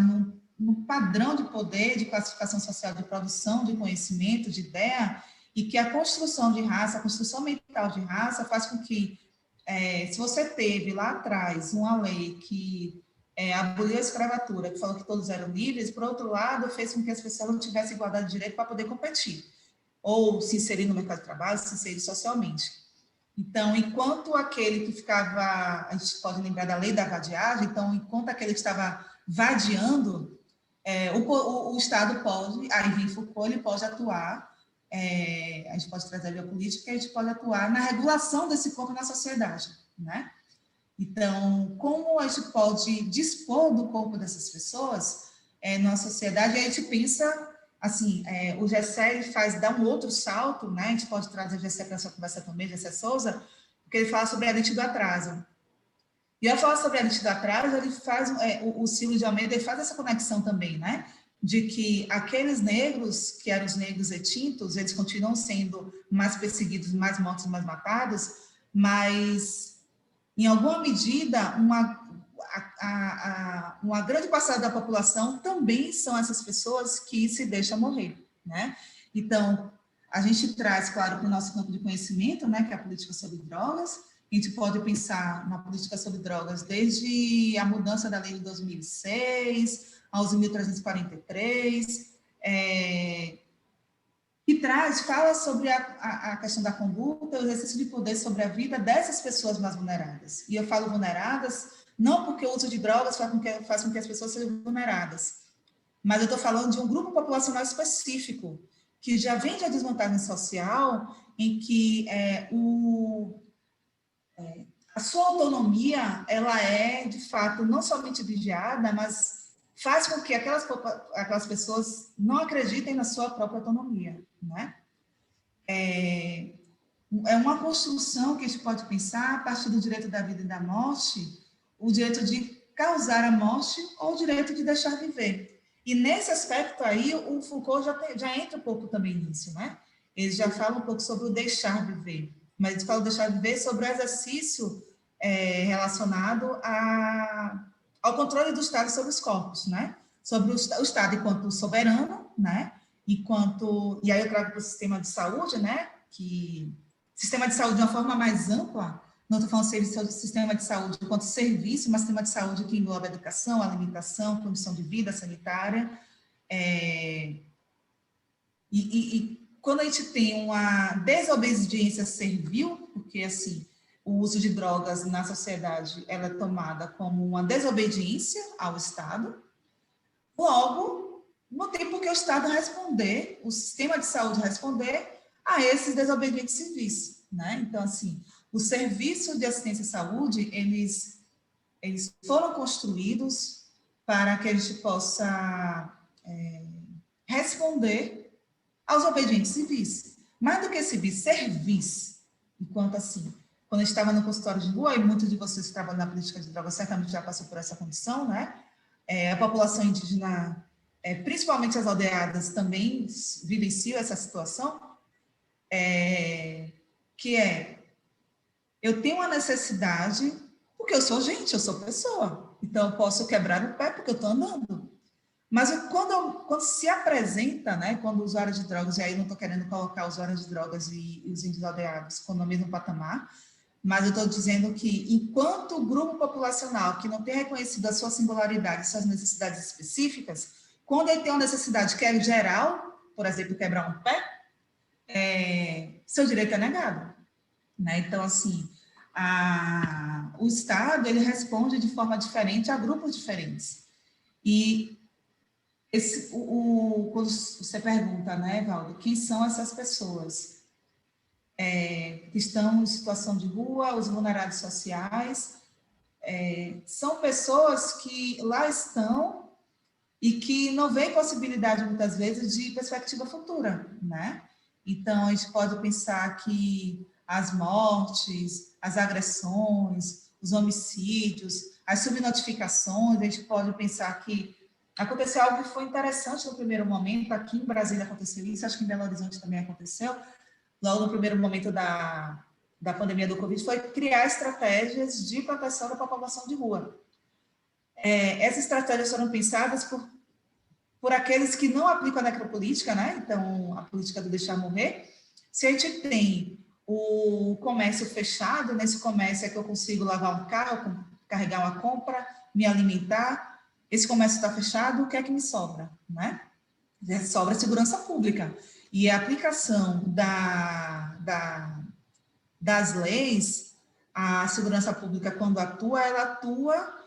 no padrão de poder, de classificação social, de produção de conhecimento, de ideia, e que a construção de raça, a construção mental de raça faz com que, se você teve lá atrás uma lei que aboliu a escravatura, que falou que todos eram livres, por outro lado, fez com que as pessoas não tivessem igualdade de direito para poder competir, ou se inserir no mercado de trabalho, se inserir socialmente. Então, enquanto aquele que ficava, a gente pode lembrar da lei da vadiagem, então, enquanto aquele que estava vadiando, o Estado pode, aí vem Foucault, ele pode atuar, a gente pode trazer a biopolítica, a gente pode atuar na regulação desse corpo na sociedade, né? Então, como a gente pode dispor do corpo dessas pessoas na sociedade, aí a gente pensa, assim, o Gessé dá um outro salto, né? A gente pode trazer o Gessé para essa conversa também, Gessé Souza, porque ele fala sobre a elite do atraso. E ao falar sobre a elite do atraso, ele faz, o Cílio de Almeida ele faz essa conexão também, né? De que aqueles negros, que eram os negros extintos, eles continuam sendo mais perseguidos, mais mortos, mais matados, mas, em alguma medida, uma grande parcela da população também são essas pessoas que se deixam morrer, né? Então, a gente traz, claro, para o nosso campo de conhecimento, né, que é a política sobre drogas. A gente pode pensar na política sobre drogas desde a mudança da lei de 2006 aos 1343, que fala sobre a questão da conduta, o exercício de poder sobre a vida dessas pessoas mais vulneradas. E eu falo vulneradas não porque o uso de drogas faz com que as pessoas sejam vulneradas, mas eu estou falando de um grupo populacional específico, que já vem de a desvantagem social, em que a sua autonomia, ela é, de fato, não somente vigiada, mas faz com que aquelas pessoas não acreditem na sua própria autonomia, né? É uma construção que a gente pode pensar a partir do direito da vida e da morte, o direito de causar a morte ou o direito de deixar viver. E nesse aspecto aí, o Foucault já entra um pouco também nisso, né? Ele já fala um pouco sobre o deixar viver, mas ele fala deixar viver sobre o exercício relacionado ao controle do Estado sobre os corpos, né? Sobre o Estado enquanto soberano, né? E aí eu trago para o sistema de saúde, né? Que sistema de saúde de uma forma mais ampla, não estou falando de sistema de saúde enquanto serviço, mas sistema de saúde que engloba educação, alimentação, condição de vida sanitária. E quando a gente tem uma desobediência servil, porque assim, o uso de drogas na sociedade ela é tomada como uma desobediência ao Estado, logo, não tem por que o Estado responder, o sistema de saúde responder a esses desobedientes civis, né? Então, assim, os serviços de assistência à saúde, eles foram construídos para que a gente possa responder aos obedientes civis. Mais do que civis, servis. Enquanto assim, quando eu estava no consultório de rua, e muitos de vocês que trabalham na política de drogas certamente já passou por essa condição, né? A população indígena, principalmente as aldeadas, também vivenciam essa situação, que eu tenho uma necessidade, porque eu sou gente, eu sou pessoa, então eu posso quebrar o pé porque eu estou andando. Mas quando se apresenta, né, quando o usuário de drogas, e aí não estou querendo colocar usuários de drogas e os índios aldeados no mesmo patamar, mas eu estou dizendo que, enquanto grupo populacional que não tem reconhecido a sua singularidade, suas necessidades específicas, quando ele tem uma necessidade que é geral, por exemplo, quebrar um pé, seu direito é negado, né? Então, assim, o Estado, ele responde de forma diferente a grupos diferentes. E Quando você pergunta, né, Valdo, quem são essas pessoas que estão em situação de rua, os vulneráveis sociais, são pessoas que lá estão e que não veem possibilidade, muitas vezes, de perspectiva futura, né? Então, a gente pode pensar que as mortes, as agressões, os homicídios, as subnotificações, a gente pode pensar que aconteceu algo que foi interessante no primeiro momento, aqui em Brasília aconteceu isso, acho que em Belo Horizonte também aconteceu, logo no primeiro momento da pandemia do Covid, foi criar estratégias de proteção da população de rua. Essas estratégias foram pensadas por aqueles que não aplicam a necropolítica, né? Então, a política do deixar morrer. Se a gente tem o comércio fechado, nesse comércio é que eu consigo lavar um carro, carregar uma compra, me alimentar, esse comércio está fechado, o que é que me sobra, né? Sobra segurança pública. E a aplicação das leis, a segurança pública, quando atua, ela atua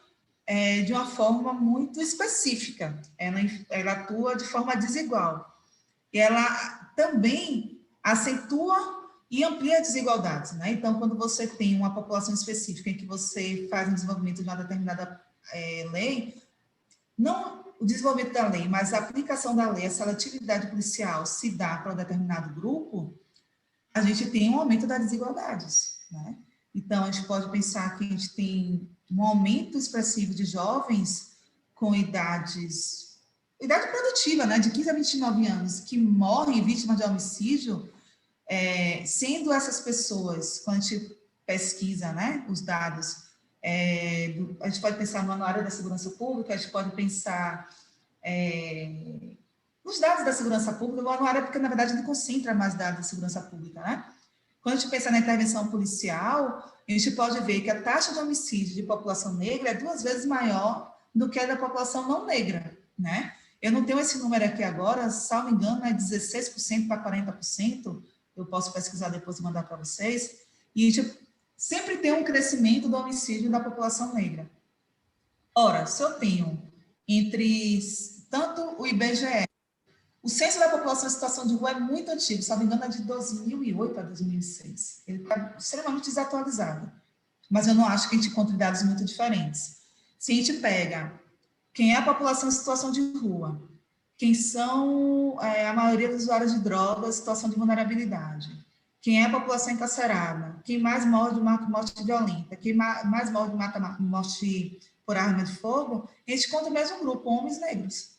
de uma forma muito específica, ela atua de forma desigual. E ela também acentua e amplia desigualdades, né? Então, quando você tem uma população específica em que você faz o desenvolvimento de uma determinada lei, não o desenvolvimento da lei, mas a aplicação da lei, a seletividade policial se dá para um determinado grupo, a gente tem um aumento das desigualdades, né? Então, a gente pode pensar que a gente tem um aumento expressivo de jovens com idade produtiva, né, de 15 a 29 anos, que morrem vítimas de homicídio, sendo essas pessoas, quando a gente pesquisa, né, os dados, a gente pode pensar na área da segurança pública, a gente pode pensar nos dados da segurança pública, na área porque, na verdade, não concentra mais dados da segurança pública, né? Quando a gente pensa na intervenção policial, a gente pode ver que a taxa de homicídio de população negra é 2 vezes maior do que a da população não negra, né? Eu não tenho esse número aqui agora, salvo engano, é 16% para 40%, eu posso pesquisar depois e mandar para vocês, e a gente sempre tem um crescimento do homicídio da população negra. Ora, se eu tenho tanto o IBGE, o censo da população em situação de rua é muito antigo, se não me engano, é de 2008 a 2006. Ele está extremamente desatualizado. Mas eu não acho que a gente encontre dados muito diferentes. Se a gente pega quem é a população em situação de rua, quem são a maioria dos usuários de drogas em situação de vulnerabilidade, quem é a população encarcerada, quem mais morre de morte violenta, quem mais morre de morte por arma de fogo, a gente encontra o mesmo grupo, homens negros,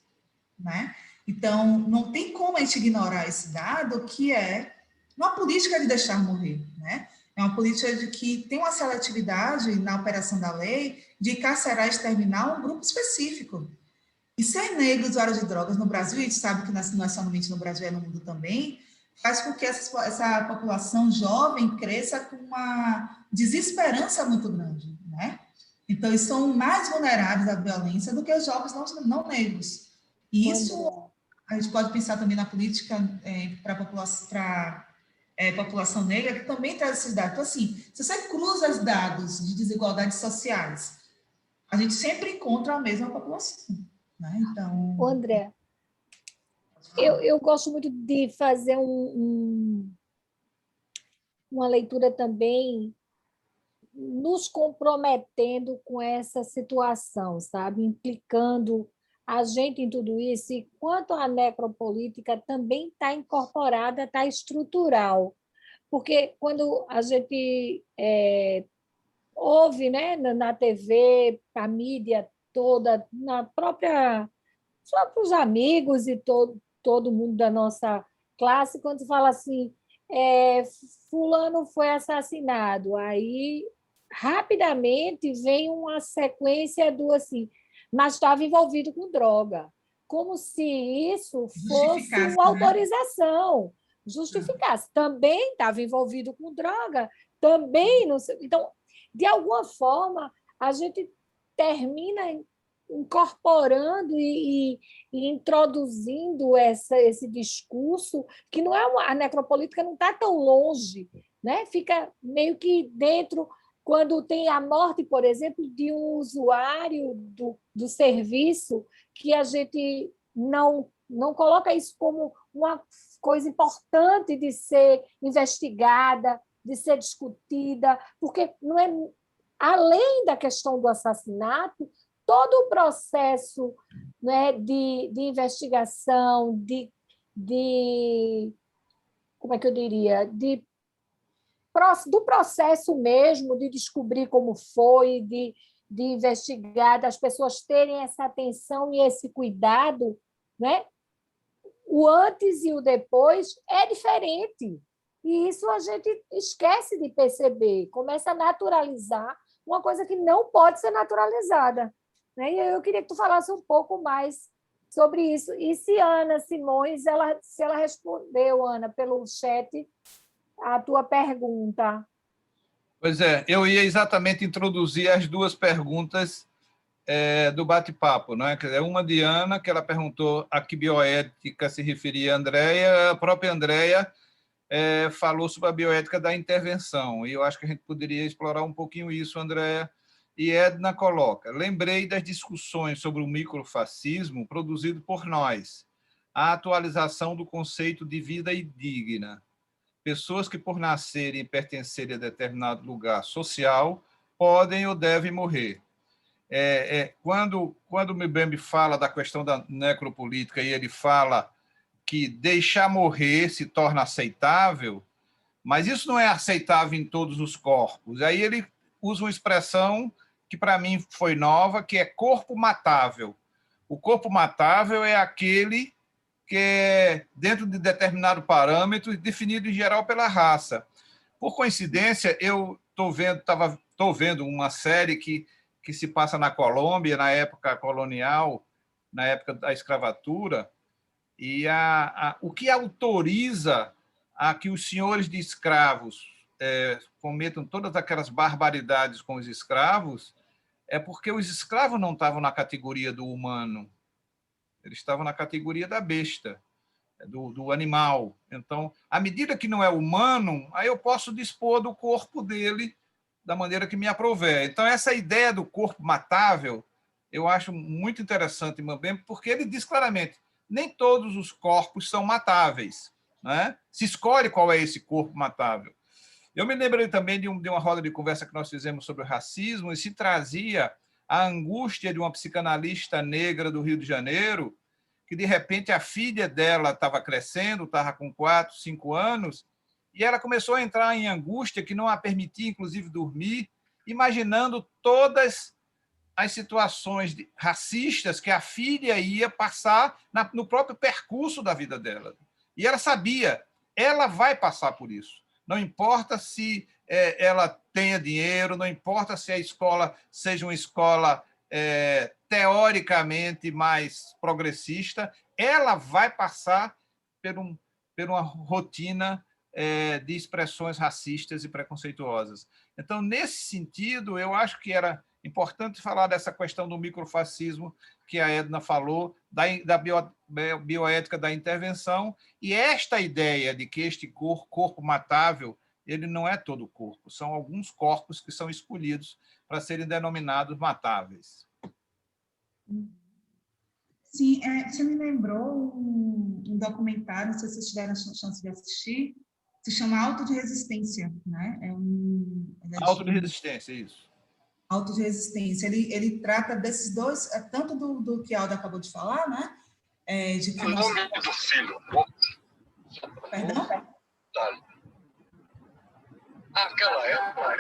né? Então, não tem como a gente ignorar esse dado, que é uma política de deixar morrer, né? É uma política de que tem uma seletividade na operação da lei de carcerar e exterminar um grupo específico. E ser negro usuário de drogas no Brasil, a gente sabe que não é somente no Brasil, é no mundo também, faz com que essa população jovem cresça com uma desesperança muito grande, né? Então, eles são mais vulneráveis à violência do que os jovens não negros. E isso a gente pode pensar também na política para a população negra, que também traz esses dados. Então, assim, se você cruza os dados de desigualdades sociais, a gente sempre encontra a mesma população, né? Então... André, eu gosto muito de fazer uma leitura também nos comprometendo com essa situação, sabe? Implicando a gente em tudo isso, e quanto à necropolítica também está incorporada, está estrutural. Porque quando a gente ouve, né, na TV, a mídia toda, na própria, só para os amigos e todo mundo da nossa classe, quando se fala assim, fulano foi assassinado, aí rapidamente vem uma sequência do assim, mas estava envolvido com droga, como se isso fosse uma autorização, justificasse. Também estava envolvido com droga, também não sei. Então, de alguma forma, a gente termina incorporando e introduzindo esse discurso, que não é a necropolítica não está tão longe, né? Fica meio que dentro, quando tem a morte, por exemplo, de um usuário do serviço, que a gente não coloca isso como uma coisa importante de ser investigada, de ser discutida, porque não é, além da questão do assassinato, todo o processo, né, de investigação, como é que eu diria, do processo mesmo, de descobrir como foi, de investigar, das pessoas terem essa atenção e esse cuidado, né? O antes e o depois é diferente. E isso a gente esquece de perceber, começa a naturalizar uma coisa que não pode ser naturalizada. Né? E eu queria que tu falasse um pouco mais sobre isso. E se Ana Simões, se ela respondeu, Ana, pelo chat, a tua pergunta. Pois é, eu ia exatamente introduzir as duas perguntas do bate-papo, né? Uma de Ana, que ela perguntou a que bioética se referia a Andréia, a própria Andréia falou sobre a bioética da intervenção, e eu acho que a gente poderia explorar um pouquinho isso, Andréia. E Edna coloca: lembrei das discussões sobre o microfascismo produzido por nós, a atualização do conceito de vida indigna. Pessoas que, por nascerem e pertencerem a determinado lugar social, podem ou devem morrer. Quando o Mbembe fala da questão da necropolítica e ele fala que deixar morrer se torna aceitável, mas isso não é aceitável em todos os corpos. Aí ele usa uma expressão que para mim foi nova, que é corpo matável. O corpo matável é aquele que é dentro de determinado parâmetro, definido em geral pela raça. Por coincidência, eu estou vendo uma série que se passa na Colômbia, na época colonial, na época da escravatura, e o que autoriza a que os senhores de escravos cometam todas aquelas barbaridades com os escravos é porque os escravos não estavam na categoria do humano, eles estavam na categoria da besta, do animal. Então, à medida que não é humano, aí eu posso dispor do corpo dele da maneira que me aprouver. Então, essa ideia do corpo matável, eu acho muito interessante, Mbembe, porque ele diz claramente, nem todos os corpos são matáveis, né? Se escolhe qual é esse corpo matável. Eu me lembrei também de uma roda de conversa que nós fizemos sobre o racismo, e se trazia a angústia de uma psicanalista negra do Rio de Janeiro, que, de repente, a filha dela estava crescendo, estava com 4, 5 anos, e ela começou a entrar em angústia que não a permitia, inclusive, dormir, imaginando todas as situações racistas que a filha ia passar no próprio percurso da vida dela. E ela sabia, ela vai passar por isso. Não importa se ela tenha dinheiro, não importa se a escola seja uma escola teoricamente mais progressista, ela vai passar por uma rotina de expressões racistas e preconceituosas. Então, nesse sentido, eu acho que era importante falar dessa questão do microfascismo que a Edna falou, da bioética da intervenção, e esta ideia de que este corpo matável, ele não é todo o corpo, são alguns corpos que são escolhidos para serem denominados matáveis. Sim, você me lembrou um documentário, não sei se vocês tiveram a chance de assistir, se chama Auto de Resistência, né? Auto de Resistência, isso. Auto de Resistência. Ele trata desses dois, tanto do que a Alda acabou de falar, né? De que o nome do filho. Perdão? Aquela época.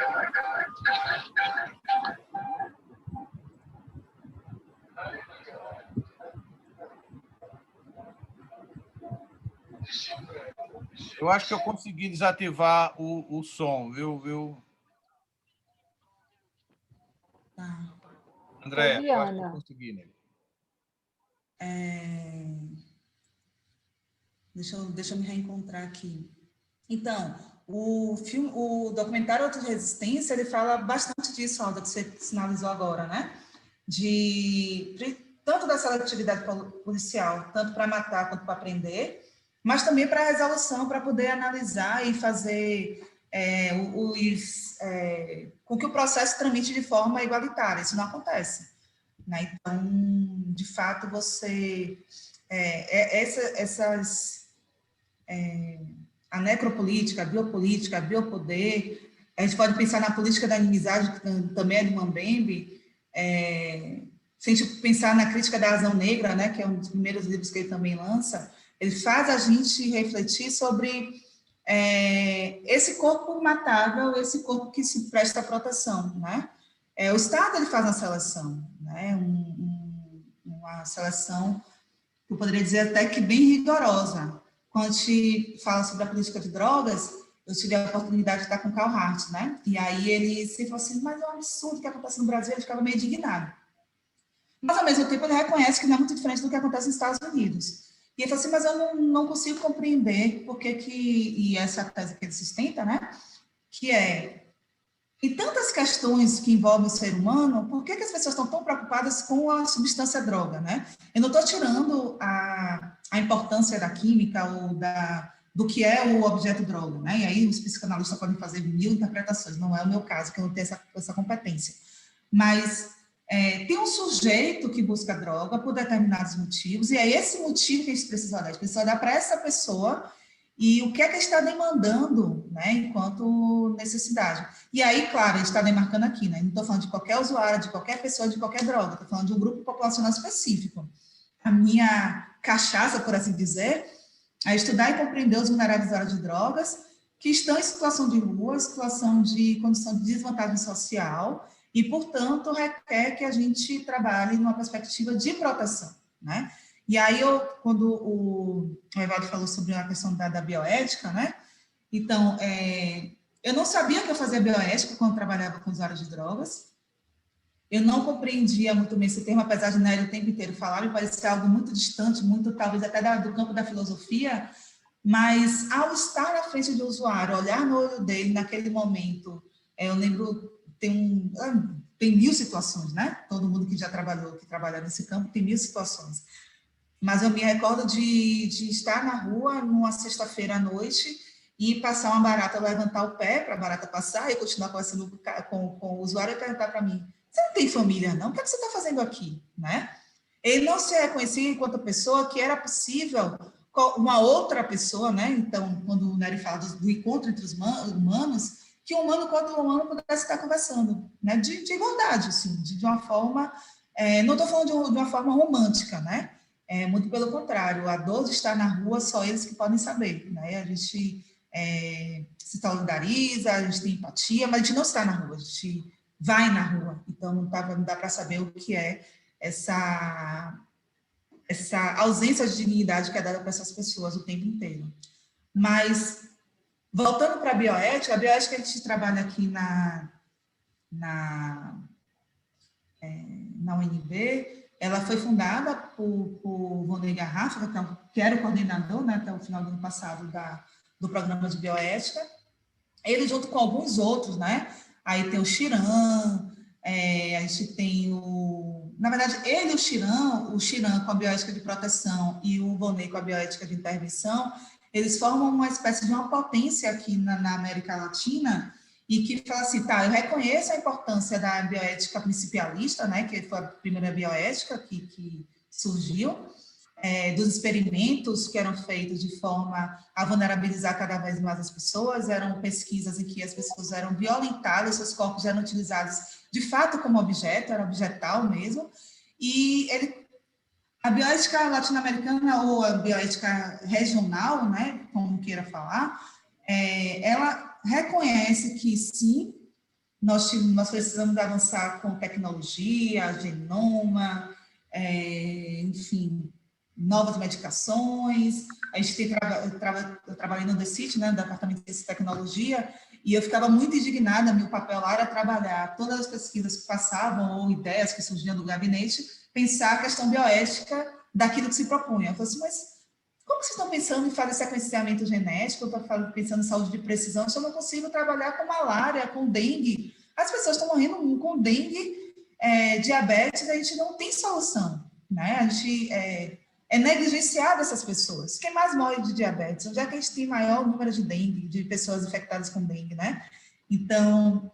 Eu acho que eu consegui desativar o som, viu? Tá. André, eu acho que eu consegui, né? Deixa eu me reencontrar aqui. Então, o documentário Auto de Resistência, ele fala bastante disso, Alda, que você sinalizou agora, né? Tanto da seletividade policial, tanto para matar quanto para prender, mas também para a resolução, para poder analisar e fazer com que o processo tramite de forma igualitária. Isso não acontece, né? Então, de fato, você a necropolítica, a biopolítica, a biopoder, a gente pode pensar na política da inimizade, que também é de Mambembe, se a gente pensar na crítica da razão negra, né, que é um dos primeiros livros que ele também lança, ele faz a gente refletir sobre esse corpo matável, esse corpo que se presta à proteção, né? O Estado ele faz uma seleção, né? Uma seleção, eu poderia dizer até que bem rigorosa. Quando a gente fala sobre a política de drogas, eu tive a oportunidade de estar com o Carl Hart, né? E aí ele se falou assim, mas é um absurdo o que acontece no Brasil, ele ficava meio indignado. Mas, ao mesmo tempo, ele reconhece que não é muito diferente do que acontece nos Estados Unidos. E ele falou assim, mas eu não consigo compreender por que e essa tese que ele sustenta, né? Que em tantas questões que envolvem o ser humano, por que as pessoas estão tão preocupadas com a substância droga, né? Eu não estou tirando a importância da química ou do que é o objeto droga, né? E aí os psicanalistas podem fazer 1000 interpretações, não é o meu caso, que eu não tenho essa competência. Mas tem um sujeito que busca droga por determinados motivos, e é esse motivo que a gente precisa olhar. A gente precisa olhar para essa pessoa e o que é que está demandando, né, enquanto necessidade. E aí, claro, a gente está demarcando aqui, né? Não estou falando de qualquer usuário, de qualquer pessoa, de qualquer droga, estou falando de um grupo populacional específico. A minha cachaça, por assim dizer, é estudar e compreender os vulneráveis usuários de drogas que estão em situação de rua, situação de condição de desvantagem social e, portanto, requer que a gente trabalhe numa perspectiva de proteção, né? E aí, quando o Evaldo falou sobre a questão da bioética, né? Então, eu não sabia que eu fazia bioética quando trabalhava com usuários de drogas. Eu não compreendia muito bem esse termo, apesar de Nery o tempo inteiro falar, me parecia algo muito distante, muito, talvez, até do campo da filosofia, mas, ao estar na frente do usuário, olhar no olho dele naquele momento, eu lembro, tem 1000 situações, né? Todo mundo que já trabalhou, que trabalha nesse campo, tem 1000 situações. Mas eu me recordo de estar na rua numa sexta-feira à noite e passar uma barata, levantar o pé para a barata passar e continuar conversando com o usuário e perguntar para mim, você não tem família, não? O que é que você está fazendo aqui? Né? Ele não se reconhecia enquanto pessoa que era possível uma outra pessoa, né? Então, quando o Nery fala do encontro entre os humanos, que um humano com outro humano pudesse estar conversando, né? De igualdade, assim, de uma forma... não estou falando de uma forma romântica, né? Muito pelo contrário, a dor de estar na rua, só eles que podem saber, né? A gente se solidariza, a gente tem empatia, mas a gente não está na rua, a gente vai na rua, então não dá para saber o que é essa ausência de dignidade que é dada para essas pessoas o tempo inteiro. Mas, voltando para a bioética a gente trabalha aqui na UNB, ela foi fundada por Vonei Garrafa, que era o coordenador, né, até o final do ano passado do programa de bioética. Ele, junto com alguns outros, né? Aí tem o Chiran, a gente tem na verdade, ele e o Chiran com a bioética de proteção e o Vonei com a bioética de intervenção, eles formam uma espécie de uma potência aqui na América Latina, e que fala assim, tá, eu reconheço a importância da bioética principialista, né, que foi a primeira bioética que surgiu, dos experimentos que eram feitos de forma a vulnerabilizar cada vez mais as pessoas, eram pesquisas em que as pessoas eram violentadas, seus corpos eram utilizados de fato como objeto, era objetal mesmo, e a bioética latino-americana ou a bioética regional, né, como queira falar, ela reconhece que, sim, nós precisamos avançar com tecnologia, genoma, enfim, novas medicações. A gente eu trabalhei no DECIT, né, no Departamento de Ciência e Tecnologia, e eu ficava muito indignada, meu papel lá era trabalhar todas as pesquisas que passavam, ou ideias que surgiam do gabinete, pensar a questão bioética daquilo que se propunha. Eu falei assim, mas como vocês estão pensando em fazer sequenciamento genético? Eu estou pensando em saúde de precisão, se eu não consigo trabalhar com malária, com dengue. As pessoas estão morrendo com dengue, diabetes, a gente não tem solução, né? A gente negligenciado essas pessoas. Quem mais morre de diabetes? Onde é que a gente tem maior número de dengue, de pessoas infectadas com dengue, né? Então,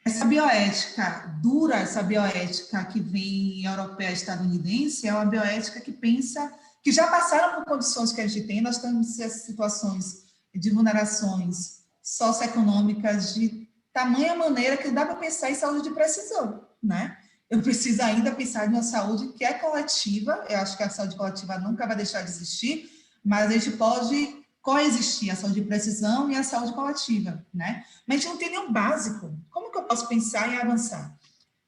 essa bioética bioética dura, essa bioética que vem europeia, estadunidense, é uma bioética que pensa que já passaram por condições que a gente tem, nós temos essas situações de vulnerações socioeconômicas de tamanha maneira que não dá para pensar em saúde de precisão, né? Eu preciso ainda pensar em uma saúde que é coletiva, eu acho que a saúde coletiva nunca vai deixar de existir, mas a gente pode coexistir a saúde de precisão e a saúde coletiva, né? Mas a gente não tem nenhum básico. Como que eu posso pensar em avançar?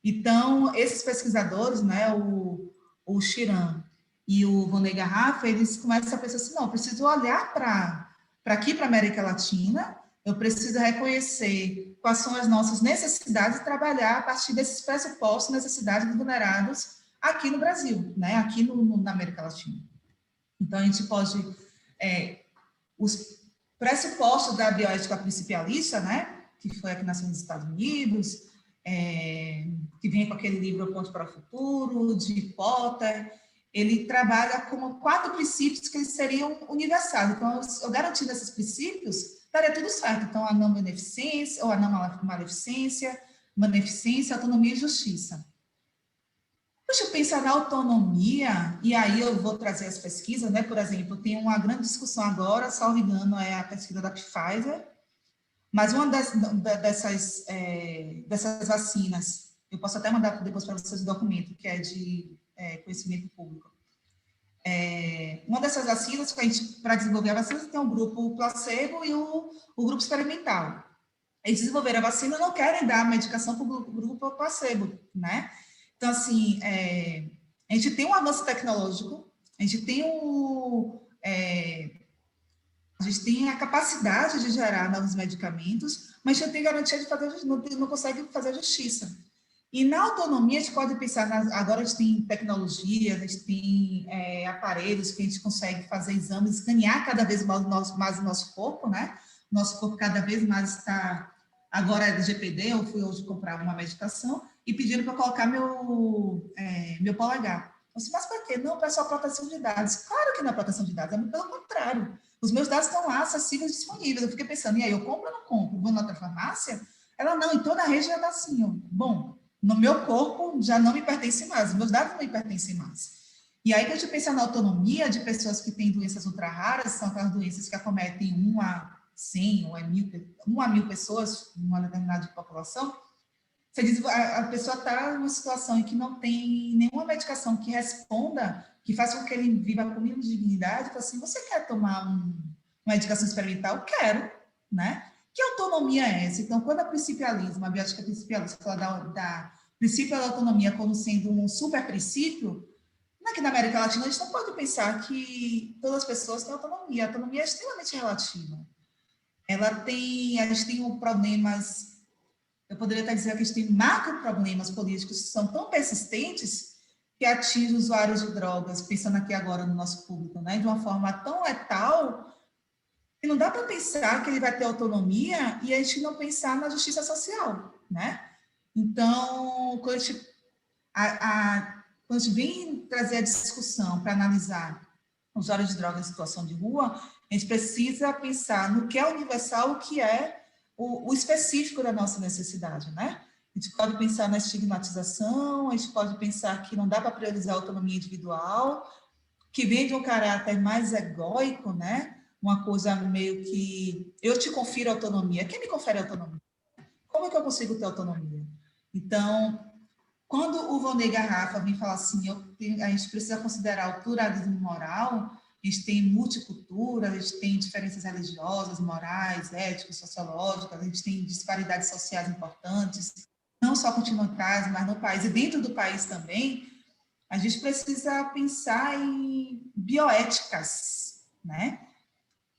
Então, esses pesquisadores, né, o Chiran e o Vonei Garrafa, eles começam a pensar assim, não, eu preciso olhar para aqui, para a América Latina, eu preciso reconhecer quais são as nossas necessidades e trabalhar a partir desses pressupostos, necessidades vulneradas aqui no Brasil, né, aqui na América Latina. Então, a gente pode... os pressupostos da bioética principialista, né, que foi a que nasceu nos Estados Unidos, que vem com aquele livro Ponte para o Futuro, de Potter, ele trabalha como 4 princípios que eles seriam universais. Então, eu garantindo esses princípios, daria tudo certo. Então, a não beneficência, ou a não maleficência, beneficência, autonomia e justiça. Deixa eu pensar na autonomia, e aí eu vou trazer as pesquisas, né? Por exemplo, tem uma grande discussão agora, salvo engano, é a pesquisa da Pfizer, mas uma dessas vacinas, eu posso até mandar depois para vocês o documento, que é de conhecimento público. Uma dessas vacinas, que a gente, para desenvolver a vacina, tem um grupo placebo e o grupo experimental. Eles desenvolveram a vacina e não querem dar a medicação para o grupo placebo, né? Então, assim, a gente tem um avanço tecnológico, a gente tem a capacidade de gerar novos medicamentos, mas a gente não tem garantia de fazer, não consegue fazer justiça. E na autonomia, a gente pode pensar, agora a gente tem tecnologia, a gente tem aparelhos que a gente consegue fazer exames, escanear cada vez mais o nosso corpo, né? Nosso corpo cada vez mais está... Agora é do GPD, eu fui hoje comprar uma medicação e pediram para colocar meu polegar. Eu disse, mas para quê? Não, para só proteção de dados. Claro que não é proteção de dados, é pelo contrário. Os meus dados estão lá, acessíveis, disponíveis. Eu fiquei pensando, e aí, eu compro ou não compro? Vou na outra farmácia? Ela, não, em toda a rede já está assim. Bom, no meu corpo já não me pertence mais, os meus dados não me pertencem mais. E aí que a gente pensa na autonomia de pessoas que têm doenças ultra raras, são aquelas doenças que acometem 1 a 100 ou 1 a 1000 pessoas, numa determinada população. Você diz, a pessoa está numa situação em que não tem nenhuma medicação que responda, que faça com que ele viva com mínimo de dignidade, então assim, você quer tomar uma medicação experimental? Quero, né? Que autonomia é essa? Então, quando a principialismo, a bioética principialista, fala da princípio da autonomia como sendo um super princípio, aqui na América Latina, a gente não pode pensar que todas as pessoas têm autonomia. A autonomia é extremamente relativa. A gente tem problemas, eu poderia até dizer que a gente tem macro problemas políticos que são tão persistentes que atingem usuários de drogas, pensando aqui agora no nosso público, né, de uma forma tão letal, que não dá para pensar que ele vai ter autonomia e a gente não pensar na justiça social, né? Então, quando a gente vem trazer a discussão para analisar usuários de drogas em situação de rua, a gente precisa pensar no que é universal, o que é o específico da nossa necessidade, né? A gente pode pensar na estigmatização, a gente pode pensar que não dá para priorizar a autonomia individual, que vem de um caráter mais egóico, né? Uma coisa meio que eu te confiro autonomia. Quem me confere autonomia? Como é que eu consigo ter autonomia? Então, quando o Vonei Garrafa vem falar assim, a gente precisa considerar o pluralismo moral, a gente tem multicultura, a gente tem diferenças religiosas, morais, éticas, sociológicas, a gente tem disparidades sociais importantes, não só continentais, mas no país e dentro do país também. A gente precisa pensar em bioéticas, né?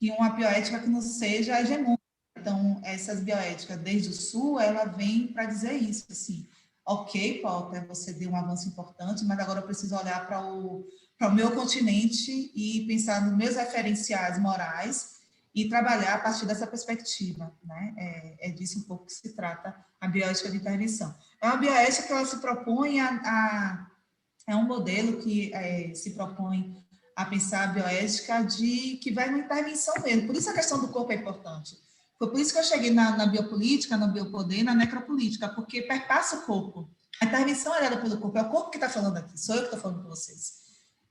E uma bioética que não seja hegemônica. Então, essas bioéticas desde o Sul, ela vem para dizer isso, assim, ok, Potter, você deu um avanço importante, mas agora eu preciso olhar para o meu continente e pensar nos meus referenciais morais e trabalhar a partir dessa perspectiva, né? É disso um pouco que se trata a bioética de intervenção. É uma bioética que ela se propõe é um modelo que se propõe a pensar a bioética que vai na intervenção mesmo. Por isso a questão do corpo é importante. Foi por isso que eu cheguei na biopolítica, no biopoder e na necropolítica, porque perpassa o corpo. A intervenção é dada pelo corpo, é o corpo que está falando aqui, sou eu que estou falando com vocês.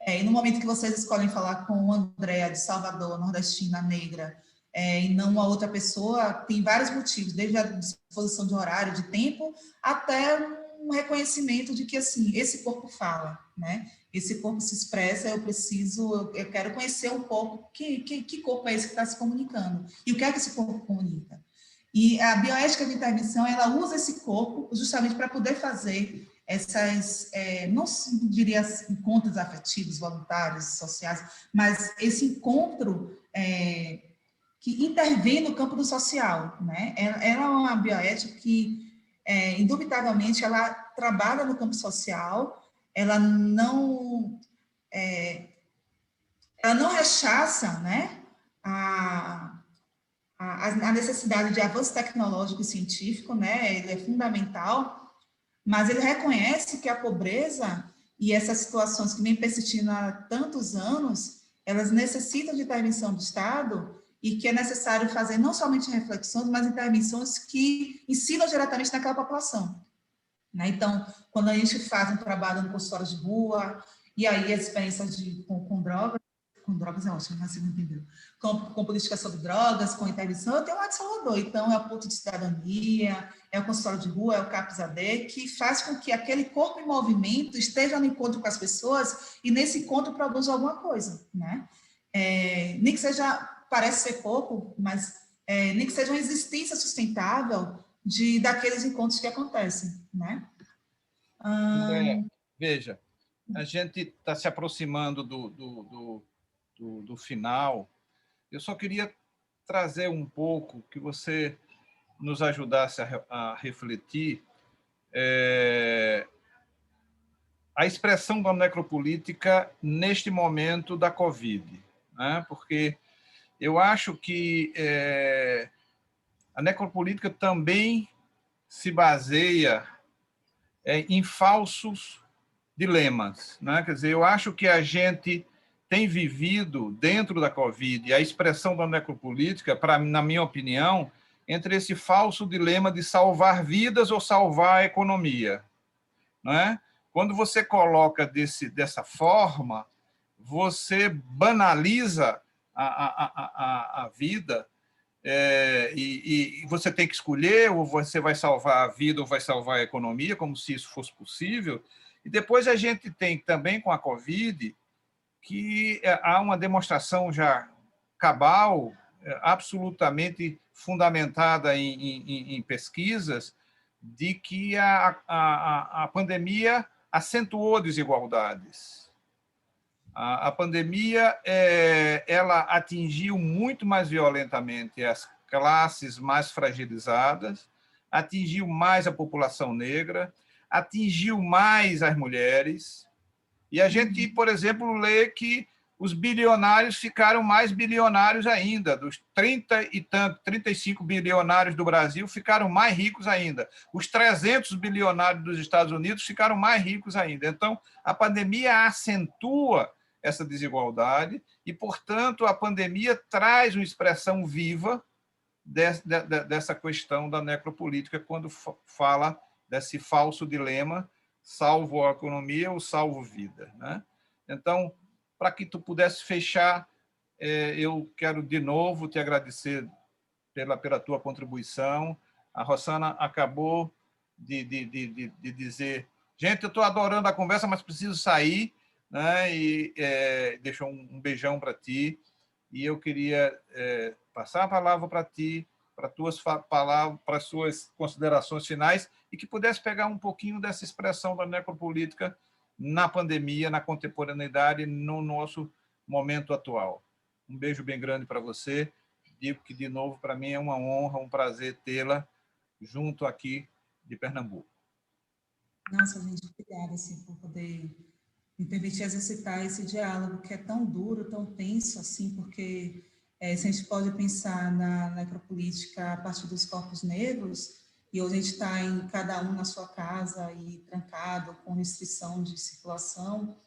E no momento que vocês escolhem falar com o André, de Salvador, nordestina, negra, e não uma outra pessoa, tem vários motivos, desde a disposição de horário, de tempo, até um reconhecimento de que, assim, esse corpo fala, né? Esse corpo se expressa, eu quero conhecer um pouco, que corpo é esse que está se comunicando? E o que é que esse corpo comunica? E a bioética de intervenção, ela usa esse corpo justamente para poder fazer essas, não diria encontros afetivos, voluntários, sociais, mas esse encontro que intervém no campo do social, né? Ela é uma bioética que, indubitavelmente, ela trabalha no campo social, ela não rechaça, né, a necessidade de avanço tecnológico e científico, né, ele é fundamental, mas ele reconhece que a pobreza e essas situações que vêm persistindo há tantos anos, elas necessitam de intervenção do Estado e que é necessário fazer não somente reflexões, mas intervenções que incidam diretamente naquela população. Né? Então, quando a gente faz um trabalho no consultório de rua, e aí as experiências com drogas é ótimo, mas você não entendeu, com política sobre drogas, com intervenção, eu tenho lá de Salvador, então é o ponto de cidadania, é o consultório de rua, é o CAPS-AD, que faz com que aquele corpo em movimento esteja no encontro com as pessoas e nesse encontro produza alguma coisa, né? Nem que seja, parece ser pouco, mas nem que seja uma existência sustentável daqueles encontros que acontecem, né? André, veja, a gente está se aproximando do final. Eu só queria trazer um pouco, que você nos ajudasse a refletir a expressão da necropolítica neste momento da Covid, né? Porque eu acho que a necropolítica também se baseia em falsos dilemas, né? Quer dizer, eu acho que a gente tem vivido dentro da Covid a expressão da necropolítica, na minha opinião, entre esse falso dilema de salvar vidas ou salvar a economia, né? Quando você coloca dessa forma, você banaliza a vida, e você tem que escolher, ou você vai salvar a vida ou vai salvar a economia, como se isso fosse possível. E depois a gente tem também com a Covid que há uma demonstração já cabal, absolutamente fundamentada em pesquisas, de que a pandemia acentuou desigualdades. A pandemia ela atingiu muito mais violentamente as classes mais fragilizadas, atingiu mais a população negra, atingiu mais as mulheres. E a gente, por exemplo, lê que os bilionários ficaram mais bilionários ainda. Dos 35 bilionários do Brasil ficaram mais ricos ainda. Os 300 bilionários dos Estados Unidos ficaram mais ricos ainda. Então, a pandemia acentua essa desigualdade e, portanto, a pandemia traz uma expressão viva dessa questão da necropolítica quando fala desse falso dilema: salvo a economia ou salvo vida, né? Então, para que tu pudesse fechar, eu quero de novo te agradecer pela tua contribuição. A Rosana acabou de dizer: gente, eu estou adorando a conversa, mas preciso sair, né? E deixou um beijão para ti. E eu queria passar a palavra para ti, para tuas palavras, para as suas considerações finais, e que pudesse pegar um pouquinho dessa expressão da necropolítica na pandemia, na contemporaneidade, no nosso momento atual. Um beijo bem grande para você. Digo que, de novo, para mim é uma honra, um prazer tê-la junto aqui de Pernambuco. Nossa, gente, obrigada assim, por poder me permitir exercitar esse diálogo que é tão duro, tão tenso, assim, porque se a gente pode pensar na necropolítica a partir dos corpos negros, e hoje a gente está em cada um na sua casa e trancado, com restrição de circulação,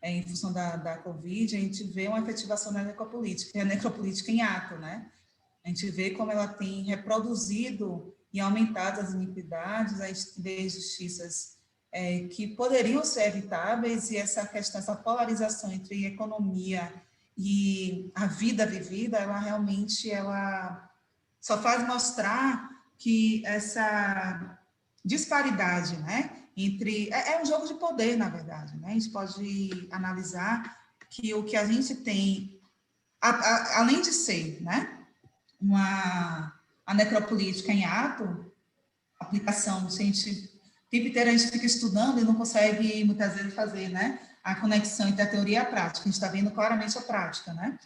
em função da Covid, a gente vê uma efetivação da necropolítica, e a necropolítica em ato, né? A gente vê como ela tem reproduzido e aumentado as iniquidades, a gente vê injustiças que poderiam ser evitáveis, e essa questão, essa polarização entre economia e a vida vivida, ela realmente só faz mostrar que essa disparidade, né, é um jogo de poder, na verdade, né? A gente pode analisar que o que a gente tem, além de ser, né, a necropolítica em ato, aplicação, se a gente, o tempo inteiro a gente fica estudando e não consegue, muitas vezes, fazer, né, a conexão entre a teoria e a prática. A gente está vendo claramente a prática, né?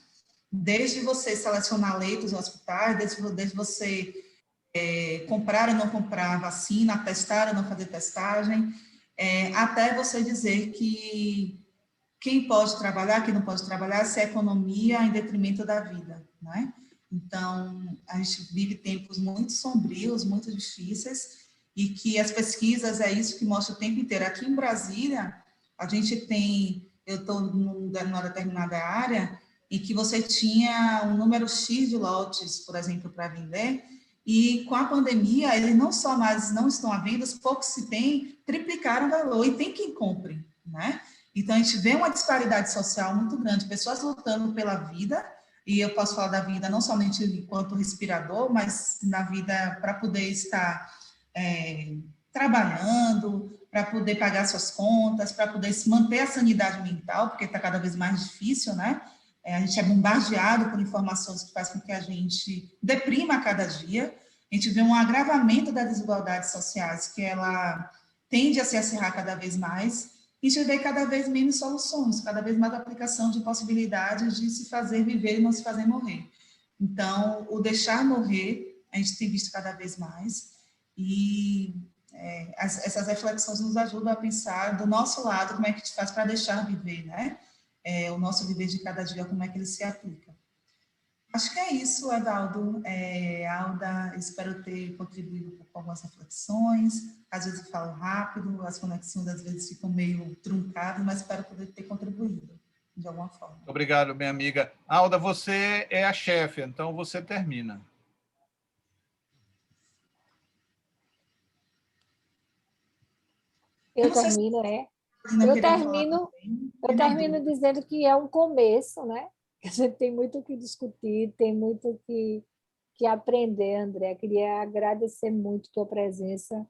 Desde você selecionar leitos em hospitais, desde você comprar ou não comprar vacina, testar ou não fazer testagem, até você dizer que quem pode trabalhar, quem não pode trabalhar, se é economia em detrimento da vida, né? Então, a gente vive tempos muito sombrios, muito difíceis, e que as pesquisas é isso que mostra o tempo inteiro. Aqui em Brasília, a gente tem, eu estou numa determinada área, em que você tinha um número X de lotes, por exemplo, para vender, e com a pandemia, eles não só mais não estão à venda, os poucos que tem, triplicaram o valor, e tem quem compre, né? Então, a gente vê uma disparidade social muito grande, pessoas lutando pela vida, e eu posso falar da vida não somente enquanto respirador, mas na vida para poder estar trabalhando, para poder pagar suas contas, para poder se manter a sanidade mental, porque está cada vez mais difícil, né? A gente é bombardeado por informações que fazem com que a gente deprima a cada dia. A gente vê um agravamento das desigualdades sociais, que ela tende a se acirrar cada vez mais, e a gente vê cada vez menos soluções, cada vez mais aplicação de possibilidades de se fazer viver e não se fazer morrer. Então, o deixar morrer, a gente tem visto cada vez mais, e essas reflexões nos ajudam a pensar do nosso lado como é que a gente faz para deixar viver, né? O nosso viver de cada dia, como é que ele se aplica. Acho que é isso, Evaldo. Alda, espero ter contribuído com algumas reflexões. Às vezes eu falo rápido, as conexões às vezes ficam meio truncadas, mas espero poder ter contribuído de alguma forma. Obrigado, minha amiga. Alda, você é a chefe, então você termina. Eu termino, Eu termino dizendo que é um começo, né? A gente tem muito o que discutir, tem muito o que aprender, André. Queria agradecer muito a tua presença,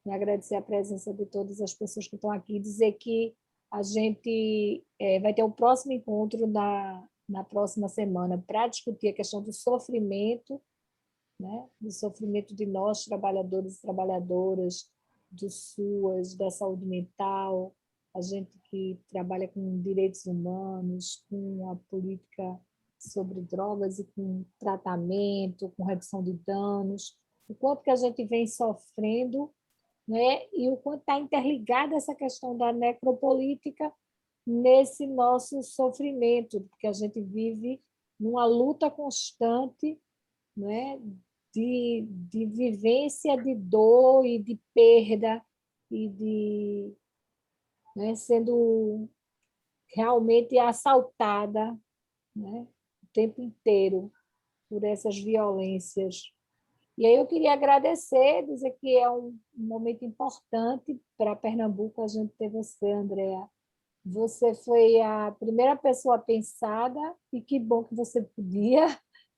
e agradecer a presença de todas as pessoas que estão aqui, dizer que a gente vai ter o próximo encontro na próxima semana para discutir a questão do sofrimento, né? Do sofrimento de nós, trabalhadores e trabalhadoras, do SUAS, da saúde mental, a gente que trabalha com direitos humanos, com a política sobre drogas e com tratamento, com redução de danos, o quanto que a gente vem sofrendo, né? E o quanto está interligada essa questão da necropolítica nesse nosso sofrimento, porque a gente vive numa luta constante, né? de vivência de dor e de perda, e né, sendo realmente assaltada, né, o tempo inteiro por essas violências. E aí eu queria agradecer, dizer que é um momento importante para Pernambuco a gente ter você, Andréa. Você foi a primeira pessoa pensada, e que bom que você podia,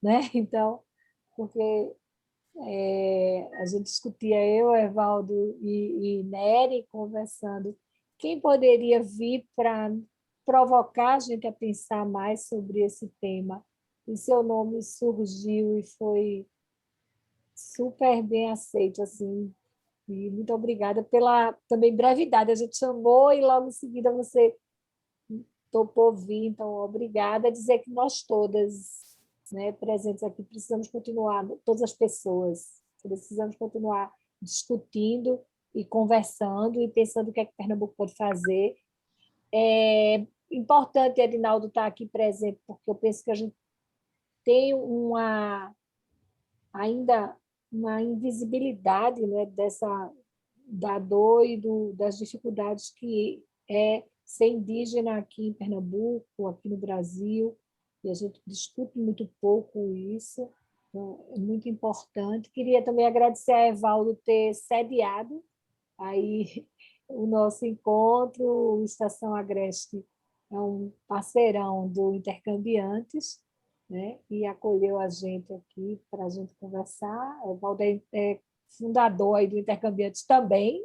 né? Então, porque a gente discutia, eu, Evaldo e Nery, conversando, quem poderia vir para provocar a gente a pensar mais sobre esse tema. E seu nome surgiu e foi super bem aceito, assim, e muito obrigada pela também brevidade. A gente chamou e logo em seguida você topou vir, então obrigada. Dizer que nós todas, né, presentes aqui, precisamos continuar, todas as pessoas, precisamos continuar discutindo e conversando e pensando o que é que Pernambuco pode fazer. É importante, Edinaldo, estar aqui presente, porque eu penso que a gente tem ainda uma invisibilidade, né, da dor e das dificuldades que é ser indígena aqui em Pernambuco, aqui no Brasil, e a gente discute muito pouco isso. Então, é muito importante. Queria também agradecer a Evaldo ter sediado aí o nosso encontro. O Estação Agreste é um parceirão do Intercambiantes, né? E acolheu a gente aqui para a gente conversar. Evaldo é fundador aí do Intercambiantes também.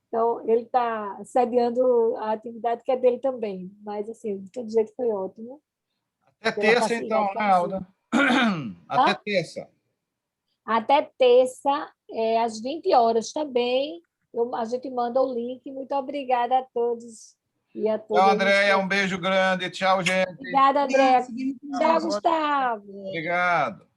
Então, ele está sediando a atividade que é dele também. Mas, assim, de todo jeito foi ótimo. Até Pela terça, então, facilidade que né, ele Alda? Até terça. Até terça, às 20 horas também. A gente manda o link. Muito obrigada a todos e a Tchau, todas. Andréia. Um beijo grande. Tchau, gente. Obrigada, André. Seguimos com Tchau, nós. Gustavo. Obrigado.